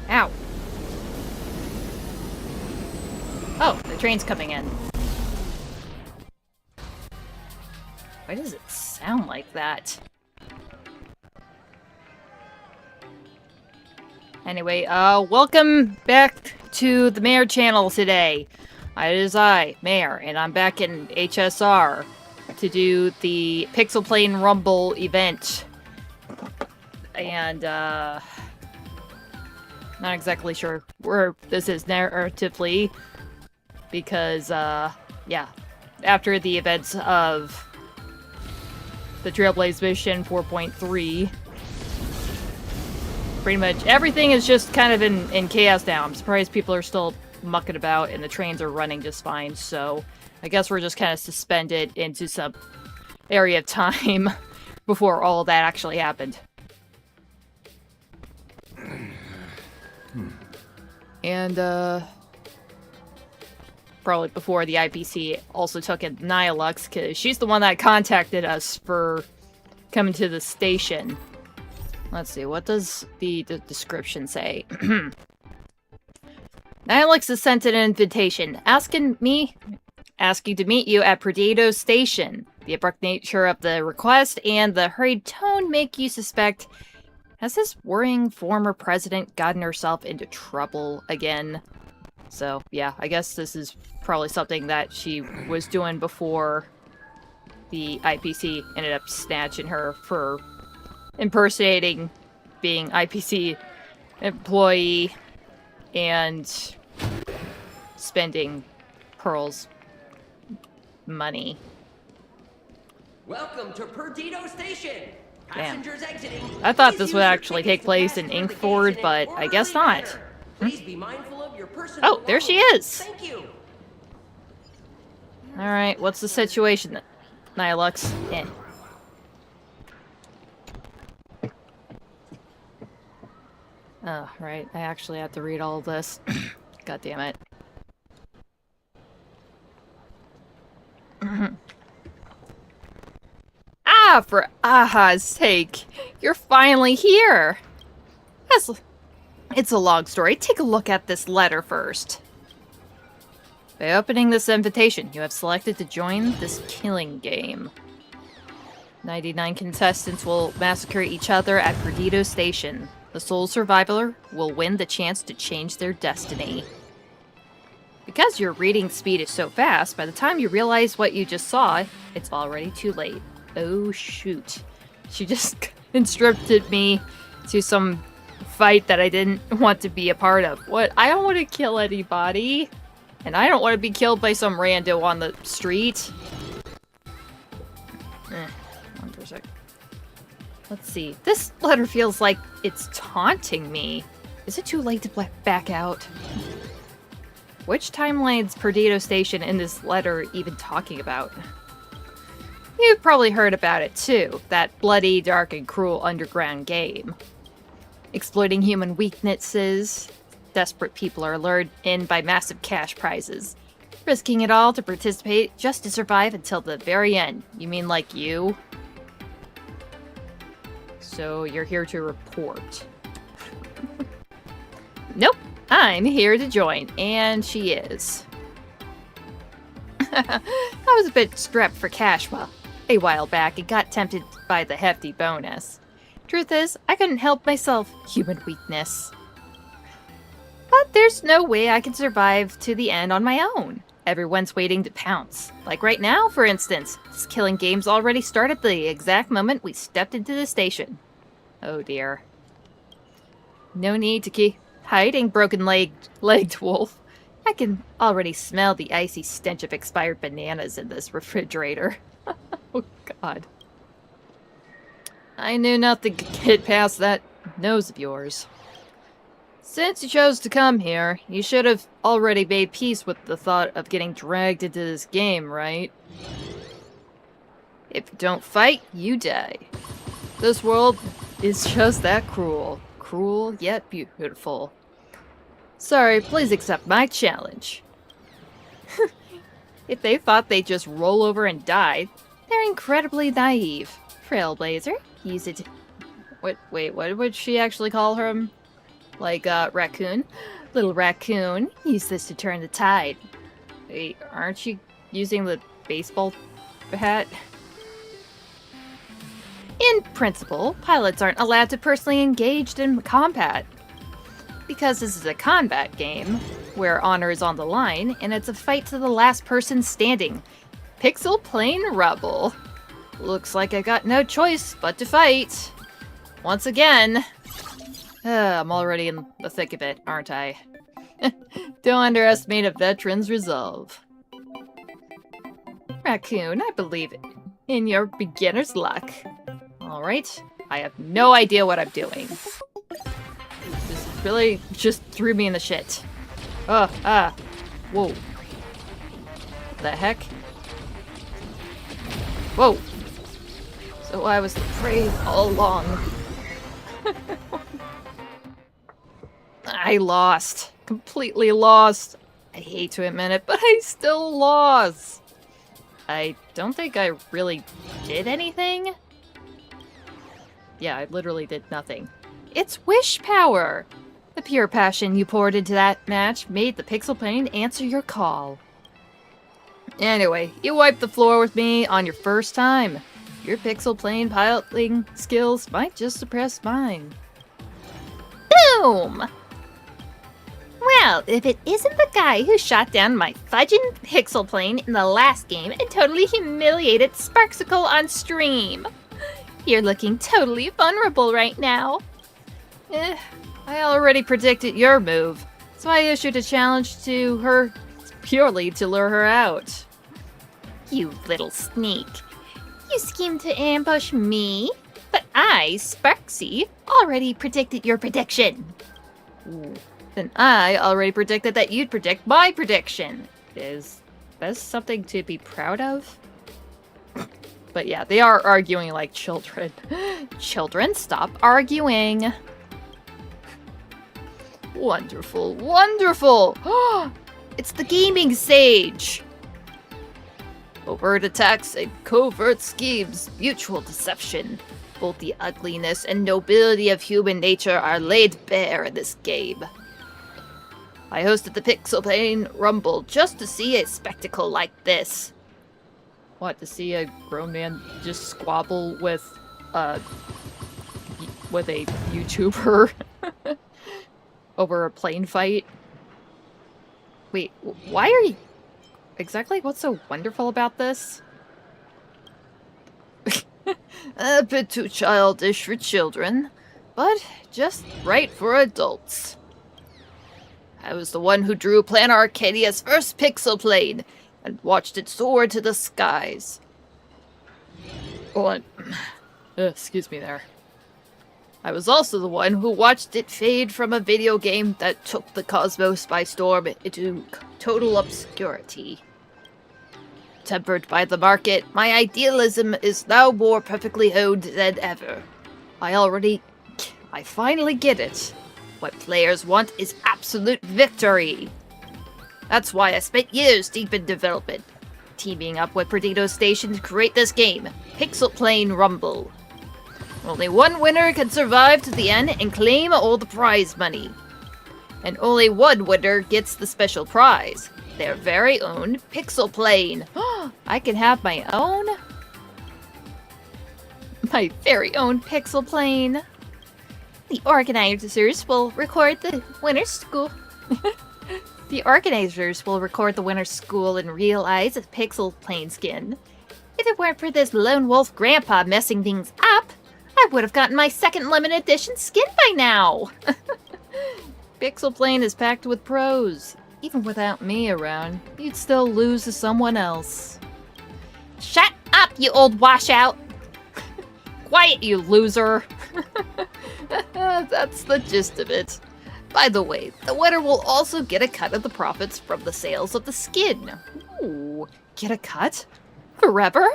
Ow. Oh, the train's coming in. Why does it sound like that? Anyway, welcome back to the Mayor channel today. It is I, Mayor, and I'm back in HSR to do the Pixel Plane Rumble event. And, not exactly sure where this is narratively, because, yeah, after the events of the Trailblazer mission 4.3, pretty much everything is just kind of in chaos now. I'm surprised people are still mucking about and the trains are running just fine, so I guess we're just kind of suspended into some area of time before all that actually happened. And, probably before the IPC also took in Nihilux, because she's the one that contacted us for coming to the station. Let's see, what does the description say? Nihilux has sent an invitation, asking to meet you at Perdido Station. The abrupt nature of the request and the hurried tone make you suspect, has this worrying former president gotten herself into trouble again? So, yeah, I guess this is probably something that she was doing before the IPC ended up snatching her for impersonating being IPC employee and spending Pearl's money. Welcome to Perdido Station. Passengers exiting. I thought this would actually take place in Inkford, but I guess not. Please be mindful of your personal Oh, there she is. Thank you. All right, what's the situation, Nihilux? Eh. Oh, right. I actually have to read all of this. God damn it. Ah, for Aha's sake. You're finally here. It's a long story. Take a look at this letter first. By opening this invitation, you have selected to join this killing game. 99 contestants will massacre each other at Perdido Station. The sole survivor will win the chance to change their destiny. Because your reading speed is so fast, by the time you realize what you just saw, it's already too late. Oh shoot. She just instructed me to some fight that I didn't want to be a part of. What? I don't want to kill anybody. And I don't want to be killed by some rando on the street. One for a sec. Let's see. This letter feels like it's taunting me. Is it too late to back out? Which timeline's Perdido Station in this letter even talking about? You've probably heard about it too. That bloody, dark, and cruel underground game. Exploiting human weaknesses, desperate people are lured in by massive cash prizes. Risking it all to participate just to survive until the very end. You mean like you? So you're here to report. Nope, I'm here to join, and she is. I was a bit strapped for cash a while back and got tempted by the hefty bonus. Truth is, I couldn't help myself. Human weakness. But there's no way I can survive to the end on my own. Everyone's waiting to pounce. Like right now, for instance. This killing game's already started the exact moment we stepped into the station. Oh dear. No need to keep hiding, broken-legged wolf. I can already smell the icy stench of expired bananas in this refrigerator. Oh god. I knew not to get past that nose of yours. Since you chose to come here, you should have already made peace with the thought of getting dragged into this game, right? If you don't fight, you die. This world is just that cruel. Cruel, yet beautiful. Sorry, please accept my challenge. If they thought they'd just roll over and die, they're incredibly naive. Trailblazer, use it Wait, what would she actually call him? Like, raccoon? Little raccoon, use this to turn the tide. Wait, aren't you using the baseball hat? In principle, pilots aren't allowed to personally engage in combat. Because this is a combat game, where honor is on the line, and it's a fight to the last person standing. Pixel Plane Rebel. Looks like I got no choice but to fight. Once again. I'm already in the thick of it, aren't I? Don't underestimate a veteran's resolve. Raccoon, I believe in your beginner's luck. Alright, I have no idea what I'm doing. This really just threw me in the shit. Whoa. The heck? Whoa. So I was afraid all along. I lost. Completely lost. I hate to admit it, but I still lost. I don't think I really did anything. Yeah, I literally did nothing. It's wish power! The pure passion you poured into that match made the Pixel Plane answer your call. Anyway, you wiped the floor with me on your first time. Your Pixel Plane piloting skills might just suppress mine. Boom! Well, if it isn't the guy who shot down my fudging Pixel Plane in the last game and totally humiliated Sparksicle on stream. You're looking totally vulnerable right now. I already predicted your move, so I issued a challenge to her purely to lure her out. You little sneak. You schemed to ambush me, but I, Sparksy, already predicted your prediction. Ooh. Then I already predicted that you'd predict my prediction. Is this something to be proud of? But yeah, they are arguing like children. Children, stop arguing. Wonderful, wonderful! It's the gaming sage! Overt attacks and covert schemes, mutual deception. Both the ugliness and nobility of human nature are laid bare in this game. I hosted the Pixel Plane Rumble just to see a spectacle like this. What, to see a grown man just squabble with a YouTuber over a plane fight? Wait, why are you... Exactly what's so wonderful about this? A bit too childish for children, but just right for adults. I was the one who drew Plan Arcadia's first Pixel Plane and watched it soar to the skies. What? Excuse me there. I was also the one who watched it fade from a video game that took the cosmos by storm into total obscurity. Tempered by the market, my idealism is now more perfectly honed than ever. I finally get it. What players want is absolute victory. That's why I spent years deep in development, teaming up with Perdido Station to create this game, Pixel Plane Rumble. Only one winner can survive to the end and claim all the prize money. And only one winner gets the special prize, their very own Pixel Plane. I can have my own? My very own Pixel Plane. The organizers will record the winner's school. The organizers will record the winner's school and realize a Pixel Plane skin. If it weren't for this lone wolf grandpa messing things up, I would have gotten my second limited edition skin by now. Pixel Plane is packed with pros. Even without me around, you'd still lose to someone else. Shut up, you old washout! Quiet, you loser! That's the gist of it. By the way, the winner will also get a cut of the profits from the sales of the skin. Ooh, get a cut? Forever?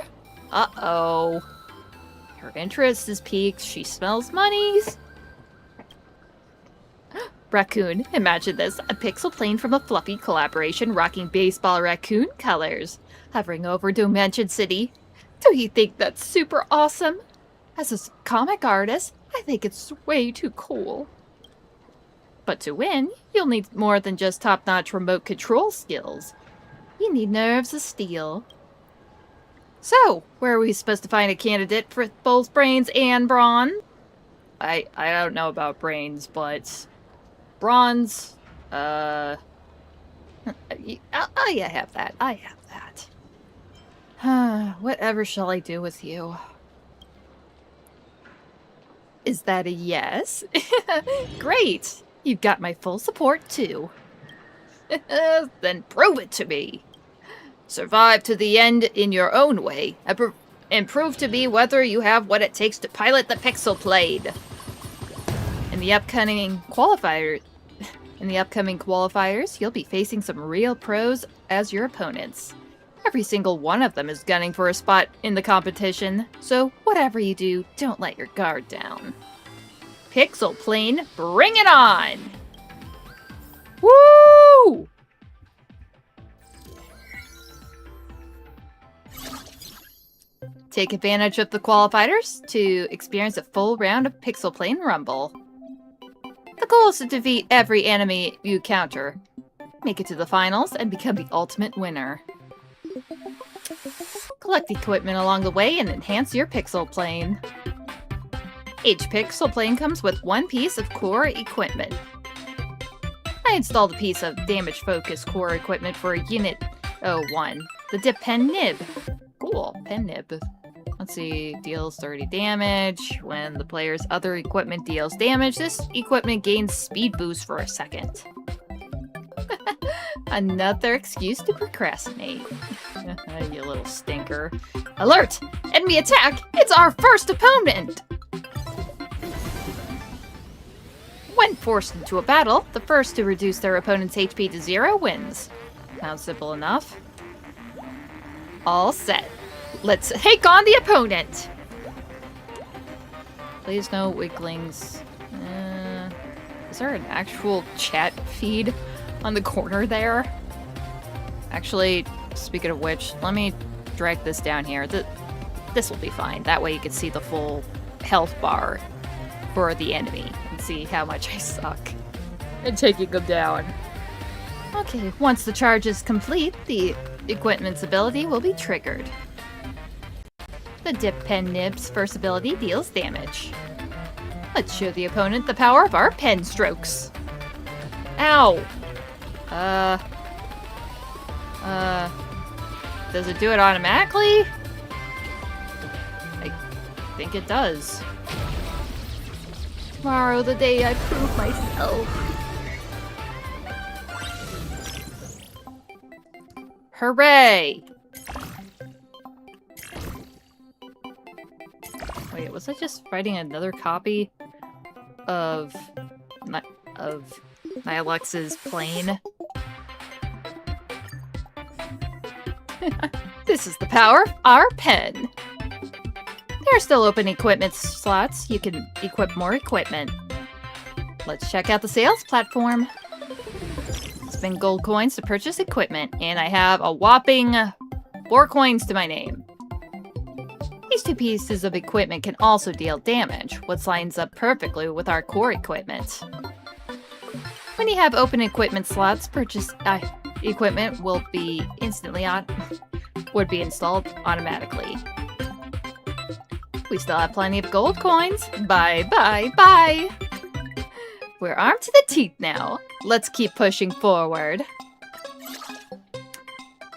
Uh-oh. Her interest is piqued. She smells monies. Raccoon, imagine this. A Pixel Plane from a Fluffy collaboration rocking baseball raccoon colors. Hovering over Dimension City. Do you think that's super awesome? As a comic artist, I think it's way too cool. But to win, you'll need more than just top-notch remote control skills. You need nerves of steel. So, where are we supposed to find a candidate for both brains and brawn? I don't know about brains, but bronze, oh yeah, I have that. I have that. Whatever shall I do with you? Is that a yes? Great! You've got my full support, too. Then prove it to me. Survive to the end in your own way, and prove to me whether you have what it takes to pilot the pixel plane. In the upcoming qualifiers, you'll be facing some real pros as your opponents. Every single one of them is gunning for a spot in the competition, so whatever you do, don't let your guard down. Pixel plane, bring it on! Woo! Take advantage of the qualifiers to experience a full round of Pixel Plane Rumble. The goal is to defeat every enemy you encounter, make it to the finals, and become the ultimate winner. Collect equipment along the way and enhance your Pixel Plane. Each Pixel Plane comes with one piece of core equipment. I installed a piece of damage-focused core equipment for Unit 01, the Dip Pen Nib. Cool, Pen Nib. Let's see, deals 30 damage. When the player's other equipment deals damage, this equipment gains speed boost for a second. Another excuse to procrastinate. You little stinker. Alert! Enemy attack! It's our first opponent! When forced into a battle, the first to reduce their opponent's HP to 0 wins. Sounds simple enough. All set. Let's take on the opponent! Please no wigglings. Is there an actual chat feed on the corner there? Actually, speaking of which, let me drag this down here. This will be fine. That way you can see the full health bar for the enemy and see how much I suck at taking them down. Okay, once the charge is complete, the equipment's ability will be triggered. The Dip Pen Nib's first ability deals damage. Let's show the opponent the power of our pen strokes. Ow! Does it do it automatically? I think it does. Tomorrow, the day I prove myself. Hooray! Wait, was I just fighting another copy of Nihilux's plane? This is the power of our pen. There are still open equipment slots. You can equip more equipment. Let's check out the sales platform. Spend gold coins to purchase equipment, and I have a whopping 4 coins to my name. These 2 pieces of equipment can also deal damage, which lines up perfectly with our core equipment. When you have open equipment slots, purchase equipment will be would be installed automatically. We still have plenty of gold coins. Bye, bye, bye! We're armed to the teeth now. Let's keep pushing forward.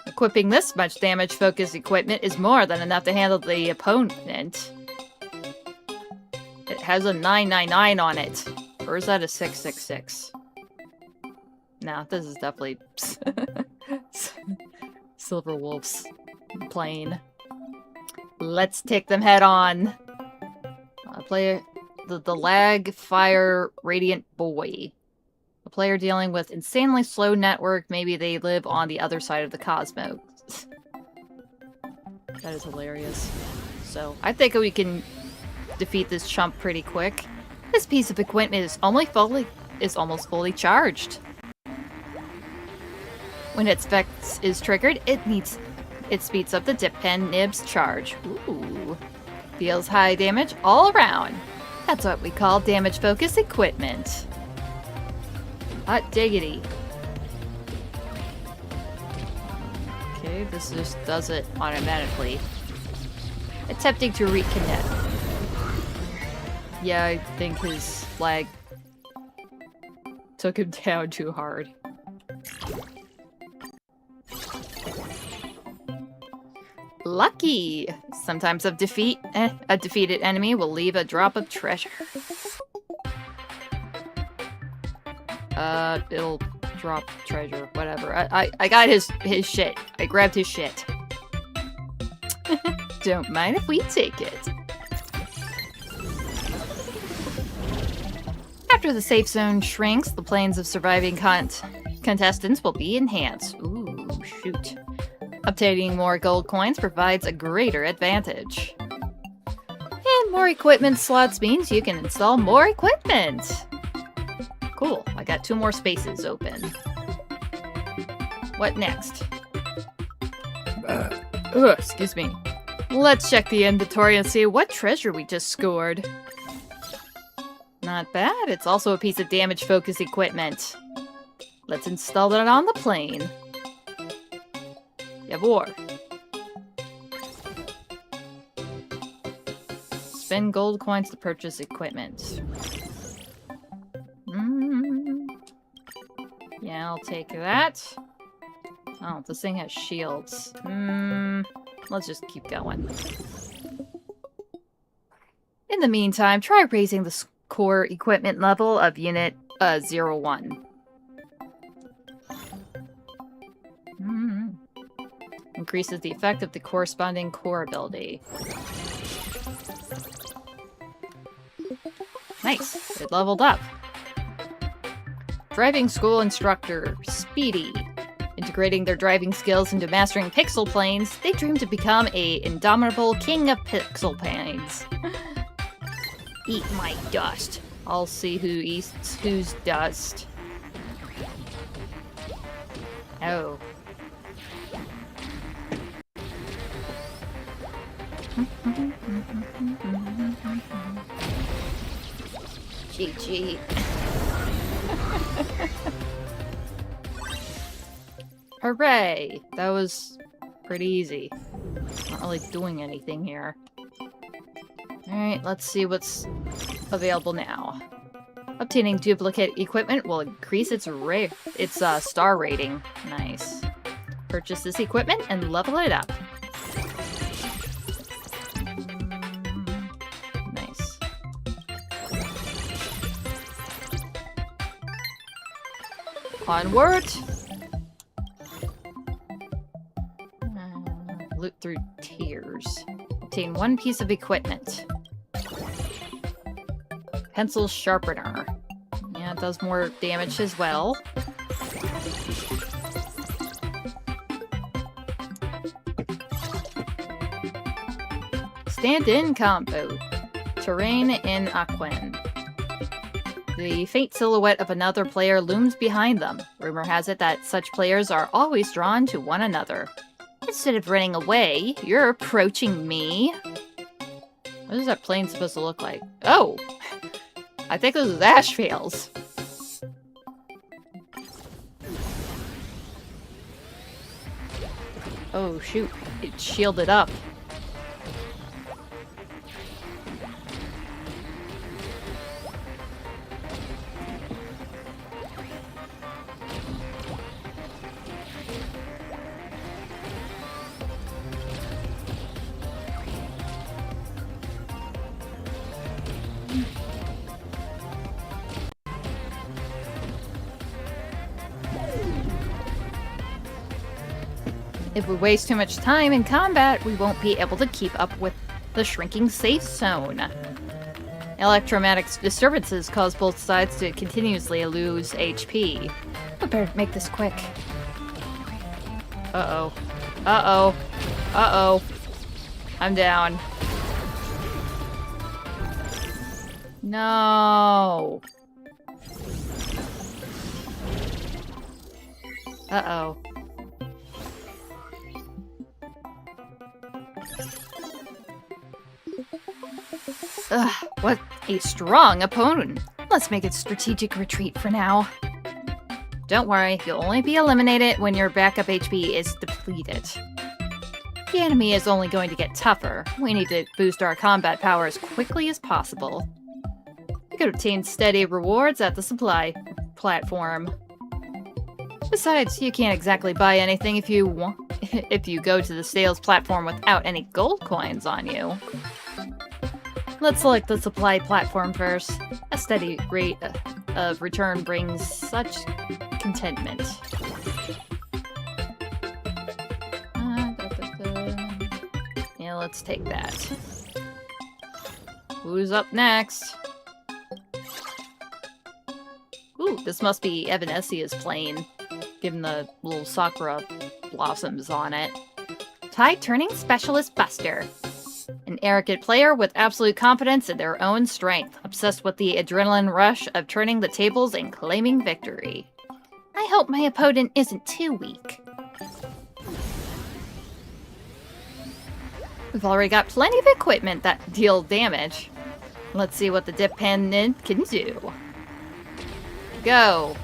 Equipping this much damage-focused equipment is more than enough to handle the opponent. It has a 999 on it. Or is that a 666? No, this is definitely Silver Wolf's plane. Let's take them head on. Player, the Lag Fire Radiant Boy. A player dealing with insanely slow network. Maybe they live on the other side of the cosmos. That is hilarious. So, I think we can defeat this chump pretty quick. This piece of equipment is almost fully charged. When its is triggered, it speeds up the Dip Pen Nib's charge. Ooh. Deals high damage all around. That's what we call damage focus equipment. Hot diggity. Okay, this just does it automatically. Attempting to reconnect. Yeah, I think his lag took him down too hard. Lucky! Sometimes a defeated enemy will leave a drop of treasure. It'll drop treasure, whatever. I got his shit. I grabbed his shit. Don't mind if we take it. After the safe zone shrinks, the planes of surviving contestants will be enhanced. Ooh, shoot. Obtaining more gold coins provides a greater advantage. And more equipment slots means you can install more equipment. Cool, I got 2 more spaces open. What next? Excuse me. Let's check the inventory and see what treasure we just scored. Not bad, it's also a piece of damage focus equipment. Let's install it on the plane. Yavor. Spend gold coins to purchase equipment. Yeah, I'll take that. Oh, this thing has shields. Let's just keep going. In the meantime, try raising the core equipment level of Unit 01. Increases the effect of the corresponding core ability. Nice, it leveled up. Driving school instructor, Speedy. Integrating their driving skills into mastering pixel planes, they dream to become a indomitable king of pixel planes. Eat my dust. I'll see who eats whose dust. Oh. GG. Hooray! That was pretty easy. Not really doing anything here. Alright, let's see what's available now. Obtaining duplicate equipment will increase its star rating. Nice. Purchase this equipment and level it up. Nice. Onward! Loot through tiers. Obtain 1 piece of equipment. Pencil sharpener. Yeah, it does more damage as well. Stand-in combo. Terrain in Aquen. The faint silhouette of another player looms behind them. Rumor has it that such players are always drawn to one another. Instead of running away, you're approaching me. What is that plane supposed to look like? Oh! I think those are ash fails. Oh shoot, it's shielded up. If we waste too much time in combat, we won't be able to keep up with the shrinking safe zone. Electromagnetic disturbances cause both sides to continuously lose HP. We better make this quick. Uh-oh. Uh-oh. Uh-oh. I'm down. No. Uh-oh. Ugh, what a strong opponent. Let's make it strategic retreat for now. Don't worry, you'll only be eliminated when your backup HP is depleted. The enemy is only going to get tougher. We need to boost our combat power as quickly as possible. You could obtain steady rewards at the supply platform. Besides, you can't exactly buy anything if you go to the sales platform without any gold coins on you. Let's select the supply platform first. A steady rate of return brings such contentment. Yeah, let's take that. Who's up next? Ooh, this must be Evanesia's plane, given the little sakura blossoms on it. Tide Turning Specialist Buster. An arrogant player with absolute confidence in their own strength, obsessed with the adrenaline rush of turning the tables and claiming victory. I hope my opponent isn't too weak. We've already got plenty of equipment that deal damage. Let's see what the Dip Pen Nib can do. Go!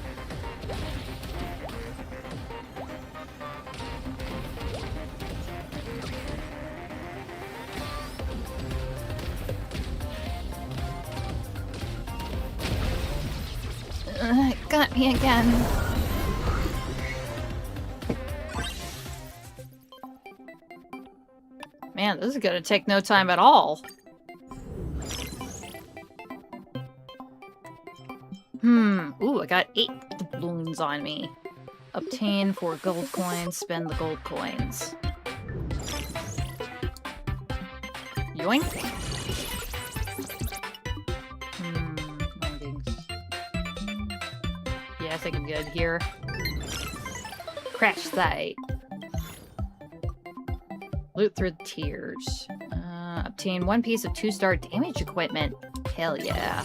Got me again. Man, this is gonna take no time at all. Ooh, I got 8 doubloons on me. Obtain 4 gold coins, spend the gold coins. Yoink. Yeah, I think I'm good here. Crash site. Loot through the tiers. Obtain 1 piece of 2-star damage equipment. Hell yeah.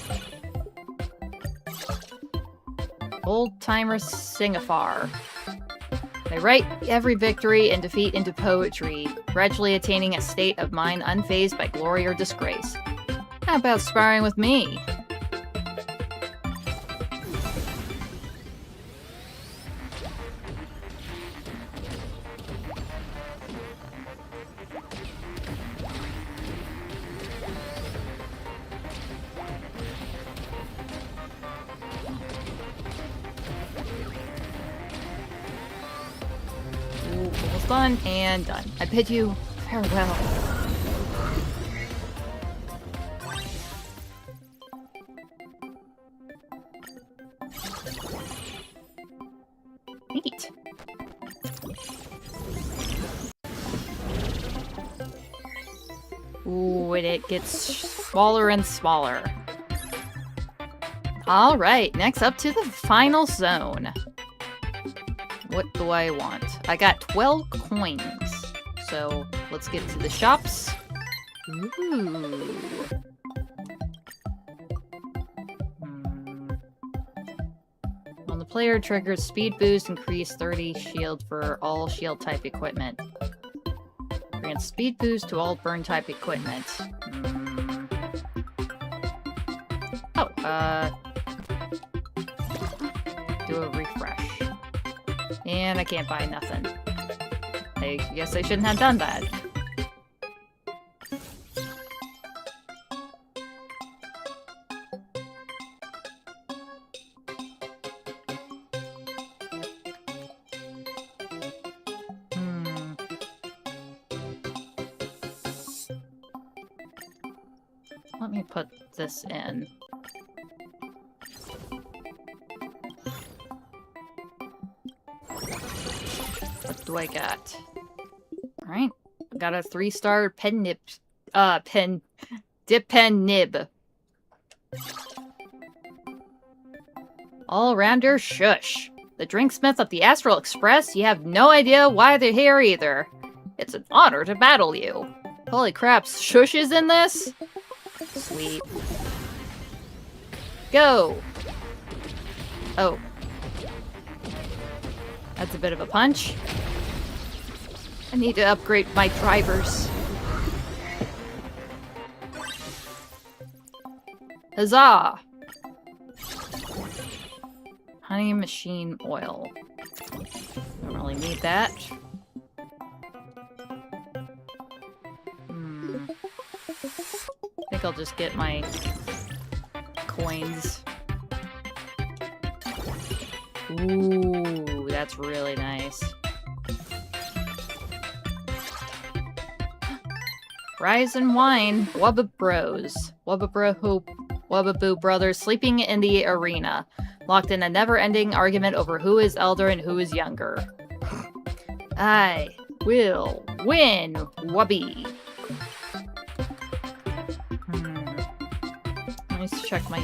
Old Timer Singafar. They write every victory and defeat into poetry, gradually attaining a state of mind unfazed by glory or disgrace. How about sparring with me? Done and done. I bid you farewell. Neat. Ooh, and it gets smaller and smaller. Alright, next up to the final zone. What do I want? I got 12 coins. So, let's get to the shops. Ooh. When the player triggers speed boost, increase 30 shield for all shield type equipment. Grants speed boost to all burn type equipment. Do a refresh. And I can't buy nothing. I guess I shouldn't have done that. Let me put this in. What do I got? Alright. I got a 3-star pen nib. Dip pen nib. All-rounder shush. The drinksmith of the Astral Express? You have no idea why they're here either. It's an honor to battle you. Holy crap, shush is in this? Sweet. Go! Oh. That's a bit of a punch. I need to upgrade my drivers. Huzzah! Honey machine oil. Don't really need that. I think I'll just get my coins. Ooh, that's really nice. Rise and wine. Wubba Bros. Wubbaboo brothers sleeping in the arena. Locked in a never-ending argument over who is elder and who is younger. I will win, Wubby. Let me just check my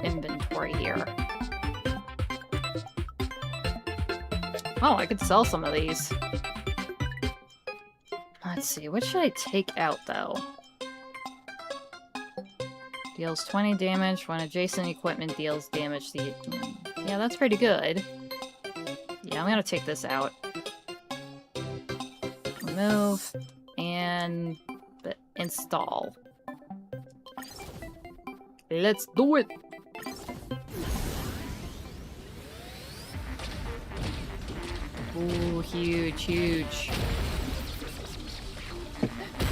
inventory here. Oh, I could sell some of these. Let's see, what should I take out, though? Deals 20 damage when adjacent equipment deals damage to the... Yeah, that's pretty good. Yeah, I'm gonna take this out. Remove. And... install. Let's do it! Ooh, huge, huge.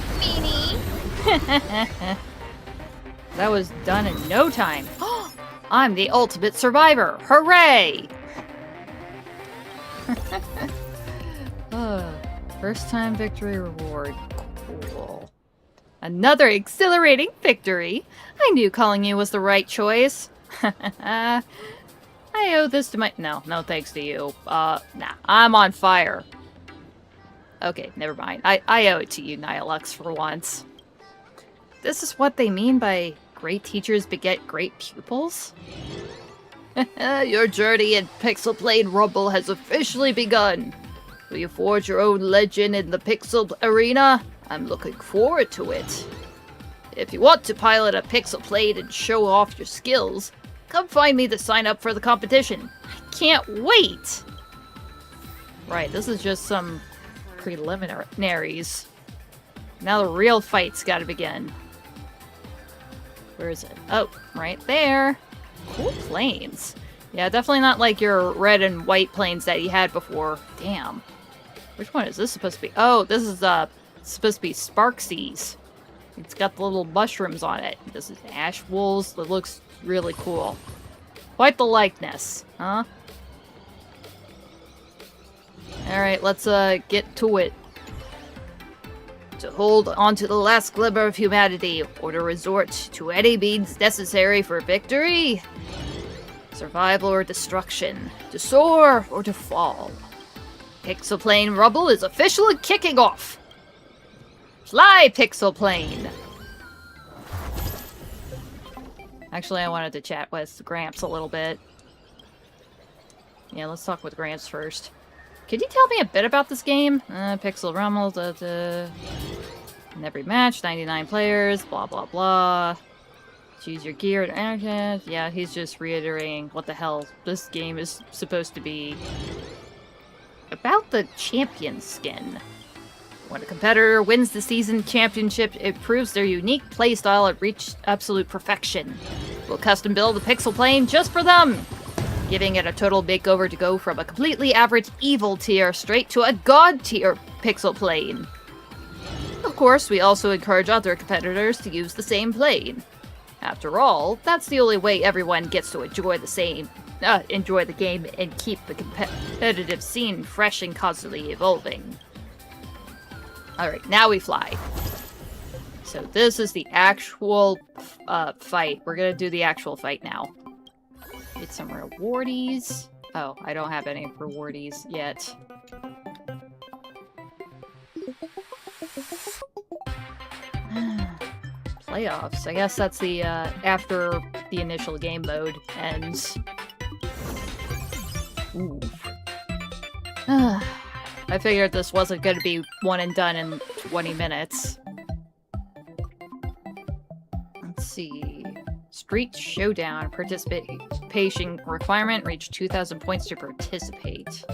Meanie! That was done in no time. I'm the ultimate survivor! Hooray! First time victory reward. Cool. Another exhilarating victory! I knew calling you was the right choice. I owe this to my... No thanks to you. Nah, I'm on fire. Okay, never mind. I owe it to you, Nihilux, for once. This is what they mean by great teachers beget great pupils? Your journey in Pixel Plane Rumble has officially begun. Will you forge your own legend in the Pixel Arena? I'm looking forward to it. If you want to pilot a Pixel Plane and show off your skills, come find me to sign up for the competition. I can't wait! Right, this is just some preliminaries. Now the real fight's gotta begin. Where is it? Oh, right there. Cool planes. Yeah, definitely not like your red and white planes that you had before. Damn. Which one is this supposed to be? Oh, this is supposed to be Sparksies. It's got the little mushrooms on it. This is Ash Wolves. That looks really cool. Quite the likeness, huh? Alright, let's get to it. To hold on to the last glimmer of humanity, or to resort to any means necessary for victory. Survival or destruction. To soar or to fall. Pixel Plane Rumble is officially kicking off! Fly, Pixel Plane! Actually, I wanted to chat with Gramps a little bit. Yeah, let's talk with Gramps first. Could you tell me a bit about this game? Pixel Rumble, in every match, 99 players, blah blah blah. Choose your gear and energy. Yeah, he's just reiterating what the hell this game is supposed to be. About the champion skin. When a competitor wins the season championship, it proves their unique playstyle had reached absolute perfection. We'll custom build a Pixel Plane just for them, giving it a total makeover to go from a completely average evil tier straight to a god tier Pixel Plane. Of course, we also encourage other competitors to use the same plane. After all, that's the only way everyone gets to enjoy the game and keep the competitive scene fresh and constantly evolving. Alright, now we fly. So this is the actual fight. We're gonna do the actual fight now. Get some rewardies. Oh, I don't have any rewardies yet. Playoffs. I guess that's the, after the initial game mode ends. Ooh. I figured this wasn't going to be one and done in 20 minutes. Let's see. Street Showdown. Participation requirement. Reach 2,000 points to participate.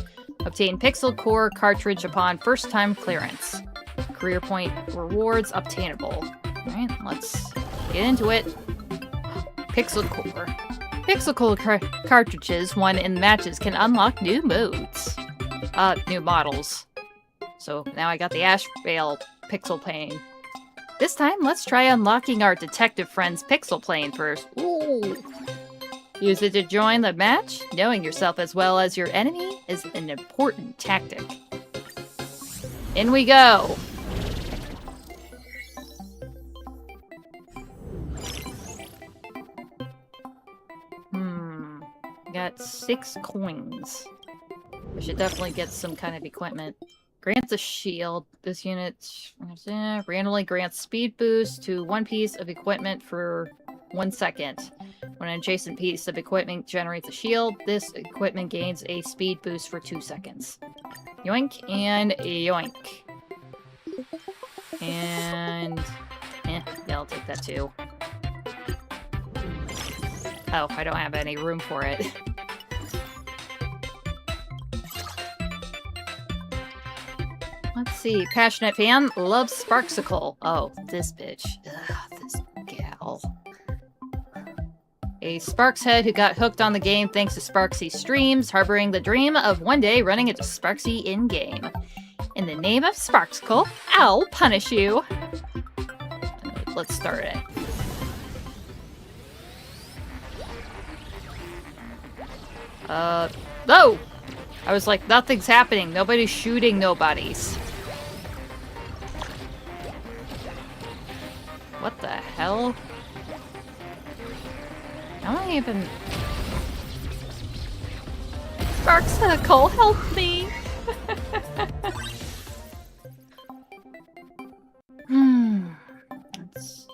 Obtain Pixel Core cartridge upon first time clearance. Career point rewards obtainable. Alright, let's Get into it. Pixel Core. Pixel Core cartridges won in matches can unlock new modes. New models. So now I got the Ash Rail Pixel Plane. This time, let's try unlocking our detective friend's Pixel Plane first. Ooh. Use it to join the match. Knowing yourself as well as your enemy is an important tactic. In we go! Got 6 coins. I should definitely get some kind of equipment. Grants a shield. This unit randomly grants speed boost to one piece of equipment for 1 second. When an adjacent piece of equipment generates a shield, this equipment gains a speed boost for 2 seconds. Yoink and yoink. And... yeah, I'll take that too. Oh, I don't have any room for it. Let's see. Passionate fan loves Sparksicle. Oh, this bitch. Ugh, this gal. A Sparks head who got hooked on the game thanks to Sparksy streams, harboring the dream of one day running into Sparksy in-game. In the name of Sparksicle, I'll punish you. Let's start it. No! I was like, nothing's happening. Nobody's shooting nobodies. What the hell? How am I even... Sparksicle, help me! Let's see.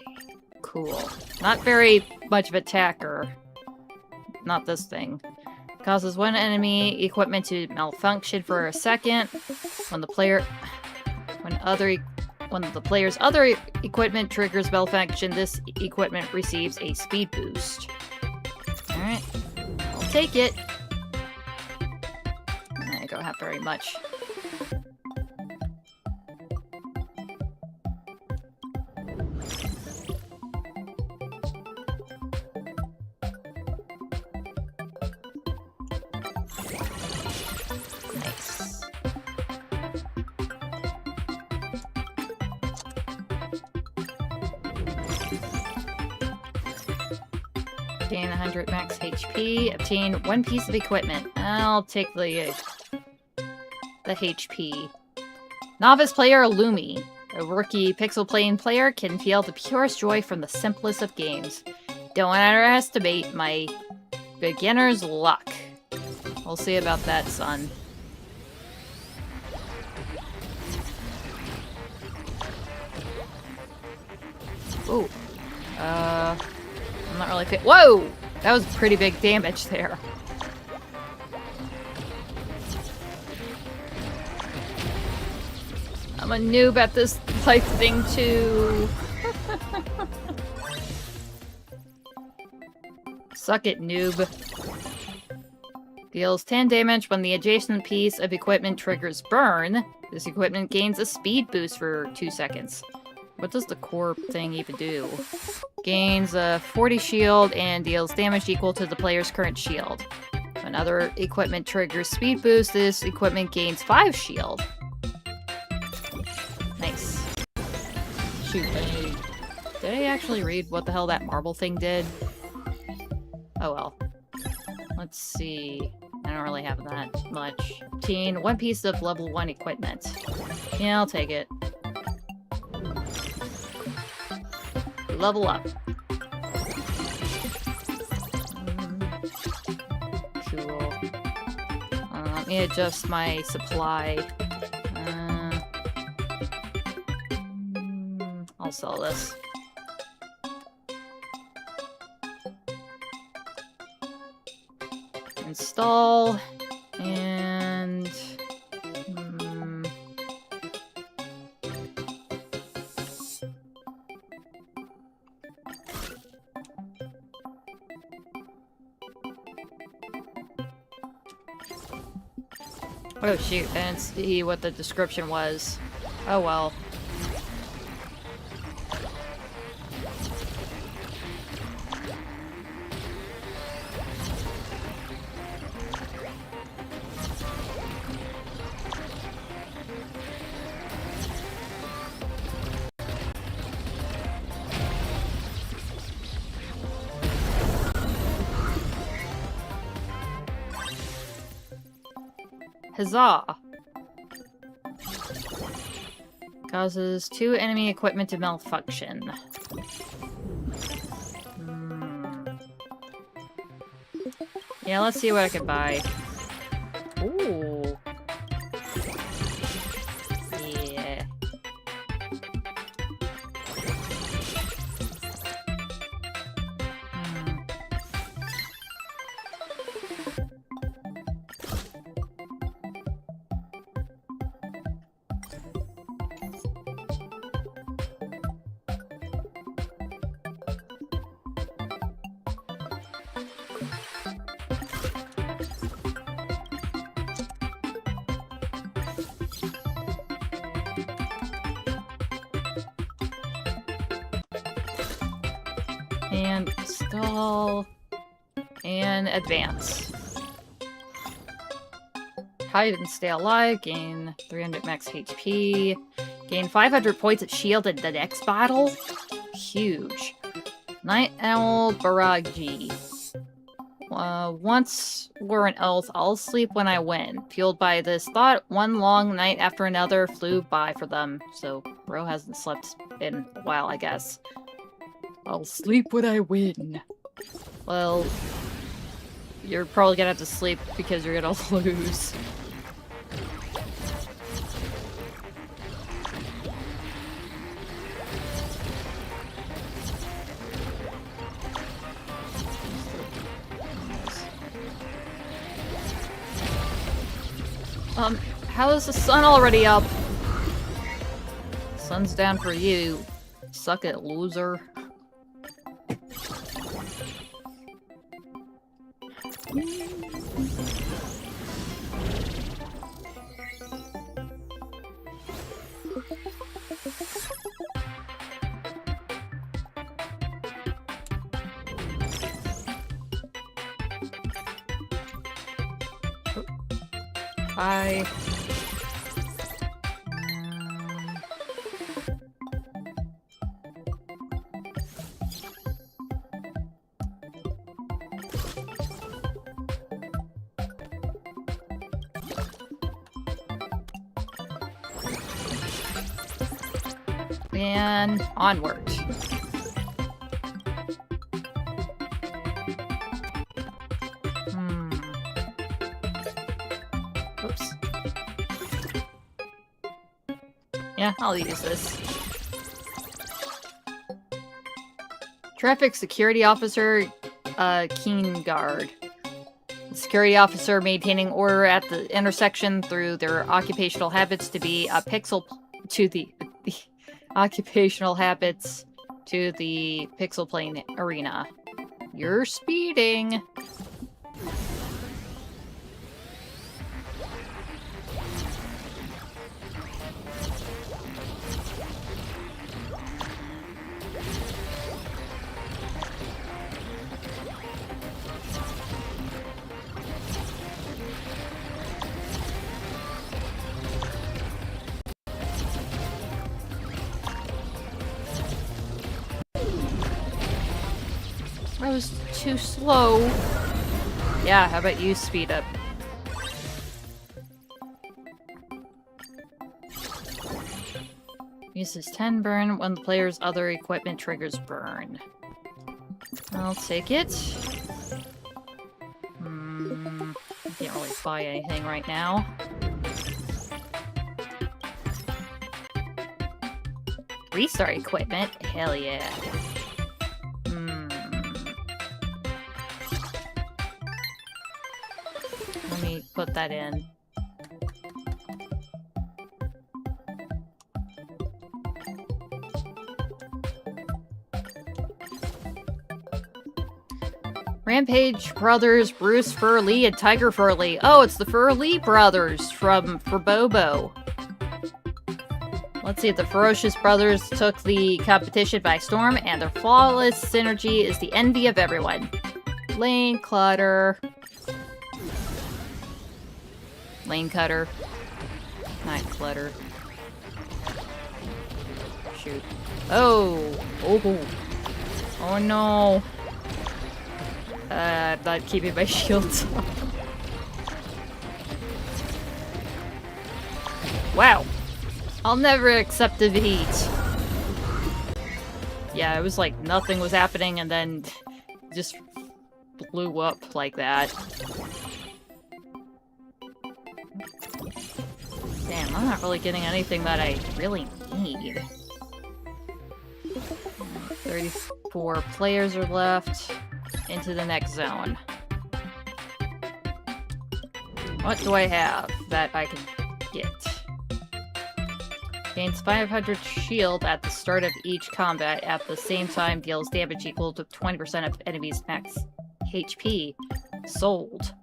Cool. Not very much of an attacker. Not this thing. Causes one enemy equipment to malfunction for a second. When the player's other equipment triggers malfunction, this equipment receives a speed boost. Alright. I'll take it. I don't have very much. Gain 100 max HP. Obtain one piece of equipment. I'll take the HP. Novice player Lumi. A rookie Pixel Plane player can feel the purest joy from the simplest of games. Don't underestimate my beginner's luck. We'll see about that, son. Ooh. I'm not really fit. Whoa! That was pretty big damage there. I'm a noob at this type thing too. Suck it, noob. Deals 10 damage when the adjacent piece of equipment triggers burn. This equipment gains a speed boost for 2 seconds. What does the core thing even do? Gains a 40 shield and deals damage equal to the player's current shield. When other equipment triggers speed boost, this equipment gains 5 shield. Nice. Shoot, did I actually read what the hell that marble thing did? Oh well. Let's see. I don't really have that much. Obtain one piece of level 1 equipment. Yeah, I'll take it. Level up. Cool. Let me adjust my supply. I'll sell this. Install. And... oh shoot, I didn't see what the description was. Oh well. Huzzah! Causes 2 enemy equipment to malfunction. Yeah, let's see what I can buy. Ooh. Yeah. And install and advance. Hide and stay alive, gain 300 max HP, gain 500 points of shield in the next battle. Huge. Night Owl Baragi. Once were an oath, I'll sleep when I win. Fueled by this thought, one long night after another flew by for them. So, Bro hasn't slept in a while, I guess. I'll sleep when I win. Well, you're probably gonna have to sleep because you're gonna lose. How is the sun already up? Sun's down for you. Suck it, loser. Bye. And onward. Oops. Yeah, I'll use this. Traffic Security Officer, Keen Guard. Security officer maintaining order at the intersection through their occupational habits to be a pixel to the occupational habits to the pixel plane arena. You're speeding. I was too slow. Yeah, how about you speed up? Uses 10 burn when the player's other equipment triggers burn. I'll take it. I can't really buy anything right now. Restart equipment? Hell yeah. Let me put that in. Rampage Brothers, Bruce Furley and Tiger Furley. Oh, it's the Furley brothers from Bobo. Let's see, the Ferocious Brothers took the competition by storm, and their flawless synergy is the envy of everyone. Lane clutter. Lane cutter. Not clutter. Shoot. Oh! Oh! Oh no! I'm not keeping my shields up. Wow. I'll never accept defeat. Yeah, it was like nothing was happening and then just blew up like that. Damn, I'm not really getting anything that I really need. 34 players are left. Into the next zone. What do I have that I can get? Gains 500 shield at the start of each combat. At the same time, deals damage equal to 20% of enemies' max HP. Sold.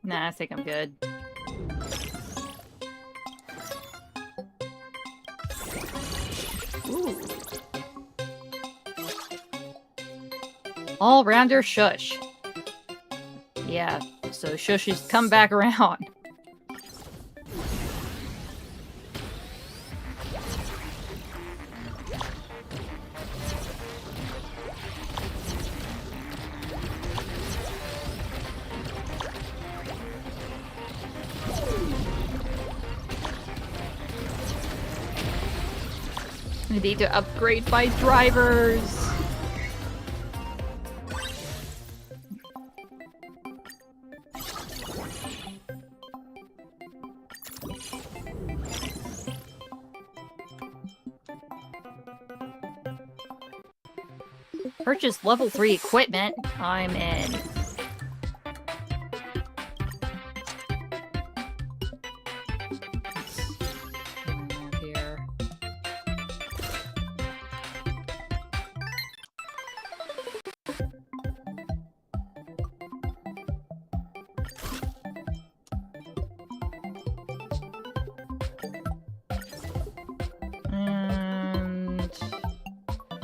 Nah, I think I'm good. Ooh. All-rounder shush. Yeah, so shushes come back around. I need to upgrade my drivers. Purchase level 3 equipment. I'm in.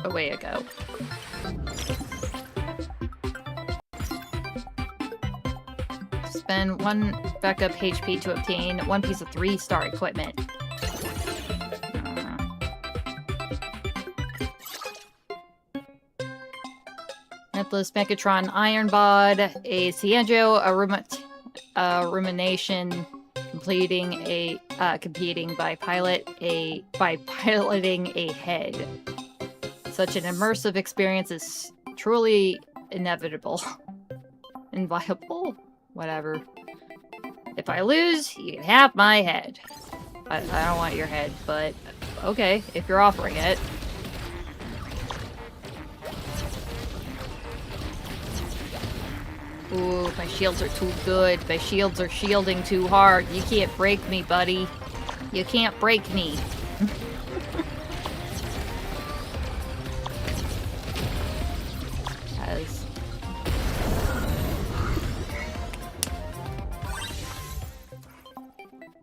Away I go. Spend 1 backup HP to obtain 1 piece of 3-star equipment. Atlas Megatron Iron Bod, a Cianjo, a Rumination, competing by piloting a head. Such an immersive experience is truly inevitable. Inviolable? Whatever. If I lose, you can have my head. I don't want your head, but okay, if you're offering it. Ooh, my shields are too good. My shields are shielding too hard. You can't break me, buddy. You can't break me.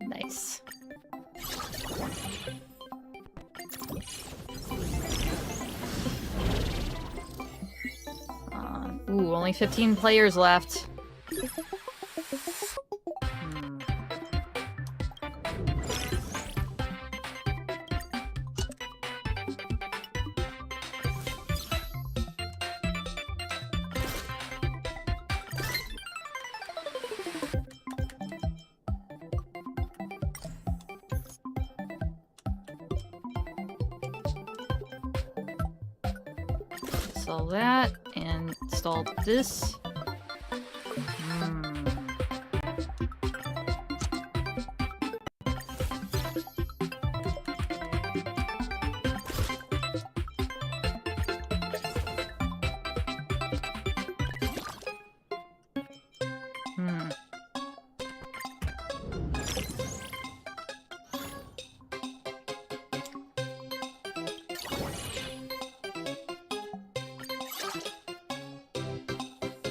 Nice. Ooh, only 15 players left. Install that, and install this.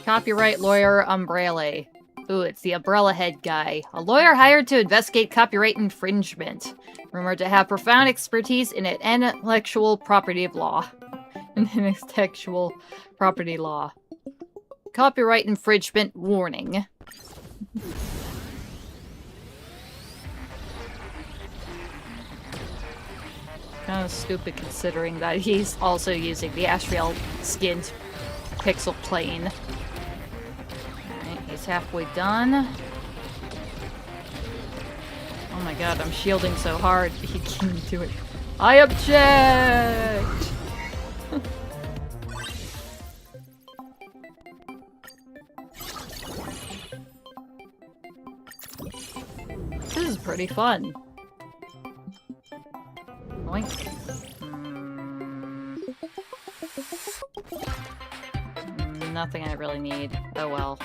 Copyright lawyer Umbrella. Ooh, it's the umbrella head guy. A lawyer hired to investigate copyright infringement. Rumored to have profound expertise in intellectual property law. Intellectual property law. Copyright infringement warning. Kind of stupid considering that he's also using the Ashrael skinned pixel plane. Alright, he's halfway done. Oh my god, I'm shielding so hard. He can't do it. I object! This is pretty fun. Oink. Nothing I really need. Oh well.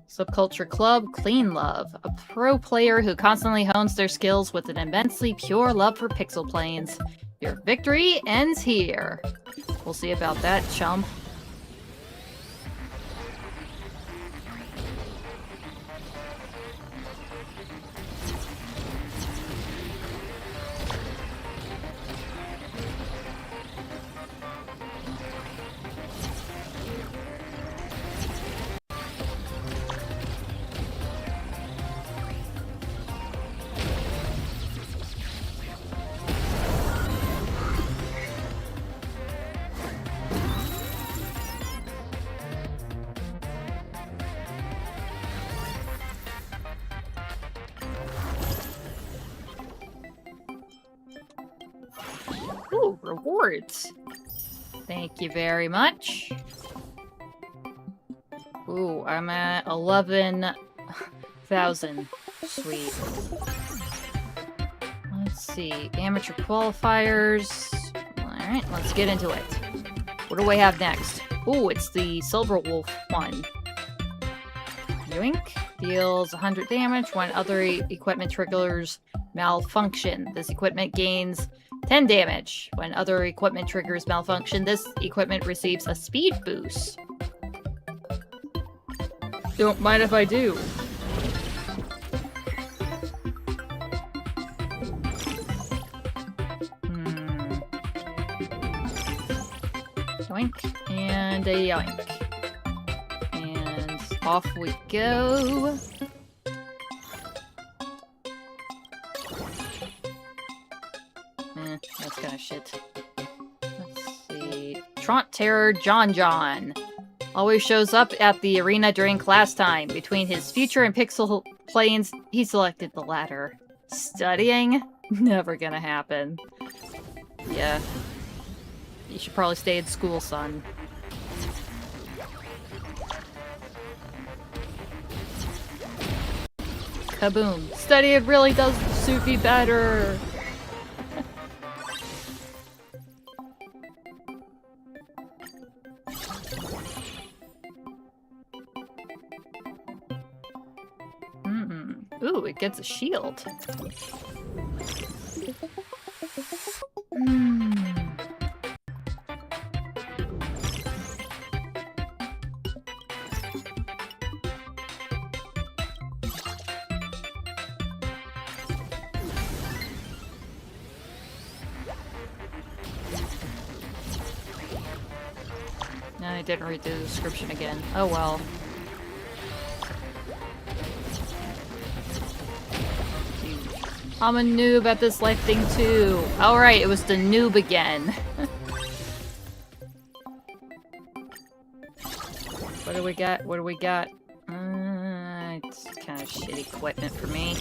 Subculture Club, Clean Love. A pro player who constantly hones their skills with an immensely pure love for pixel planes. Your victory ends here. We'll see about that, chum. Ooh, rewards. Thank you very much. Ooh, I'm at 11,000. Sweet. Let's see. Amateur qualifiers. Alright, let's get into it. What do we have next? Ooh, it's the Silver Wolf one. Yoink. Deals 100 damage when other equipment triggers malfunction. This equipment gains 10 damage. When other equipment triggers malfunction, this equipment receives a speed boost. Don't mind if I do. Yoink. And a yoink. And off we go. That's kind of shit. Let's see. Tront Terror John. Always shows up at the arena during class time. Between his future and pixel planes, he selected the latter. Studying? Never gonna happen. Yeah. You should probably stay in school, son. Kaboom. Studying really does suit me better. Ooh, it gets a shield. No, I didn't read the description again. Oh well. I'm a noob at this life thing too. Alright, it was the noob again. What do we got? What do we got? It's kind of shit equipment for me.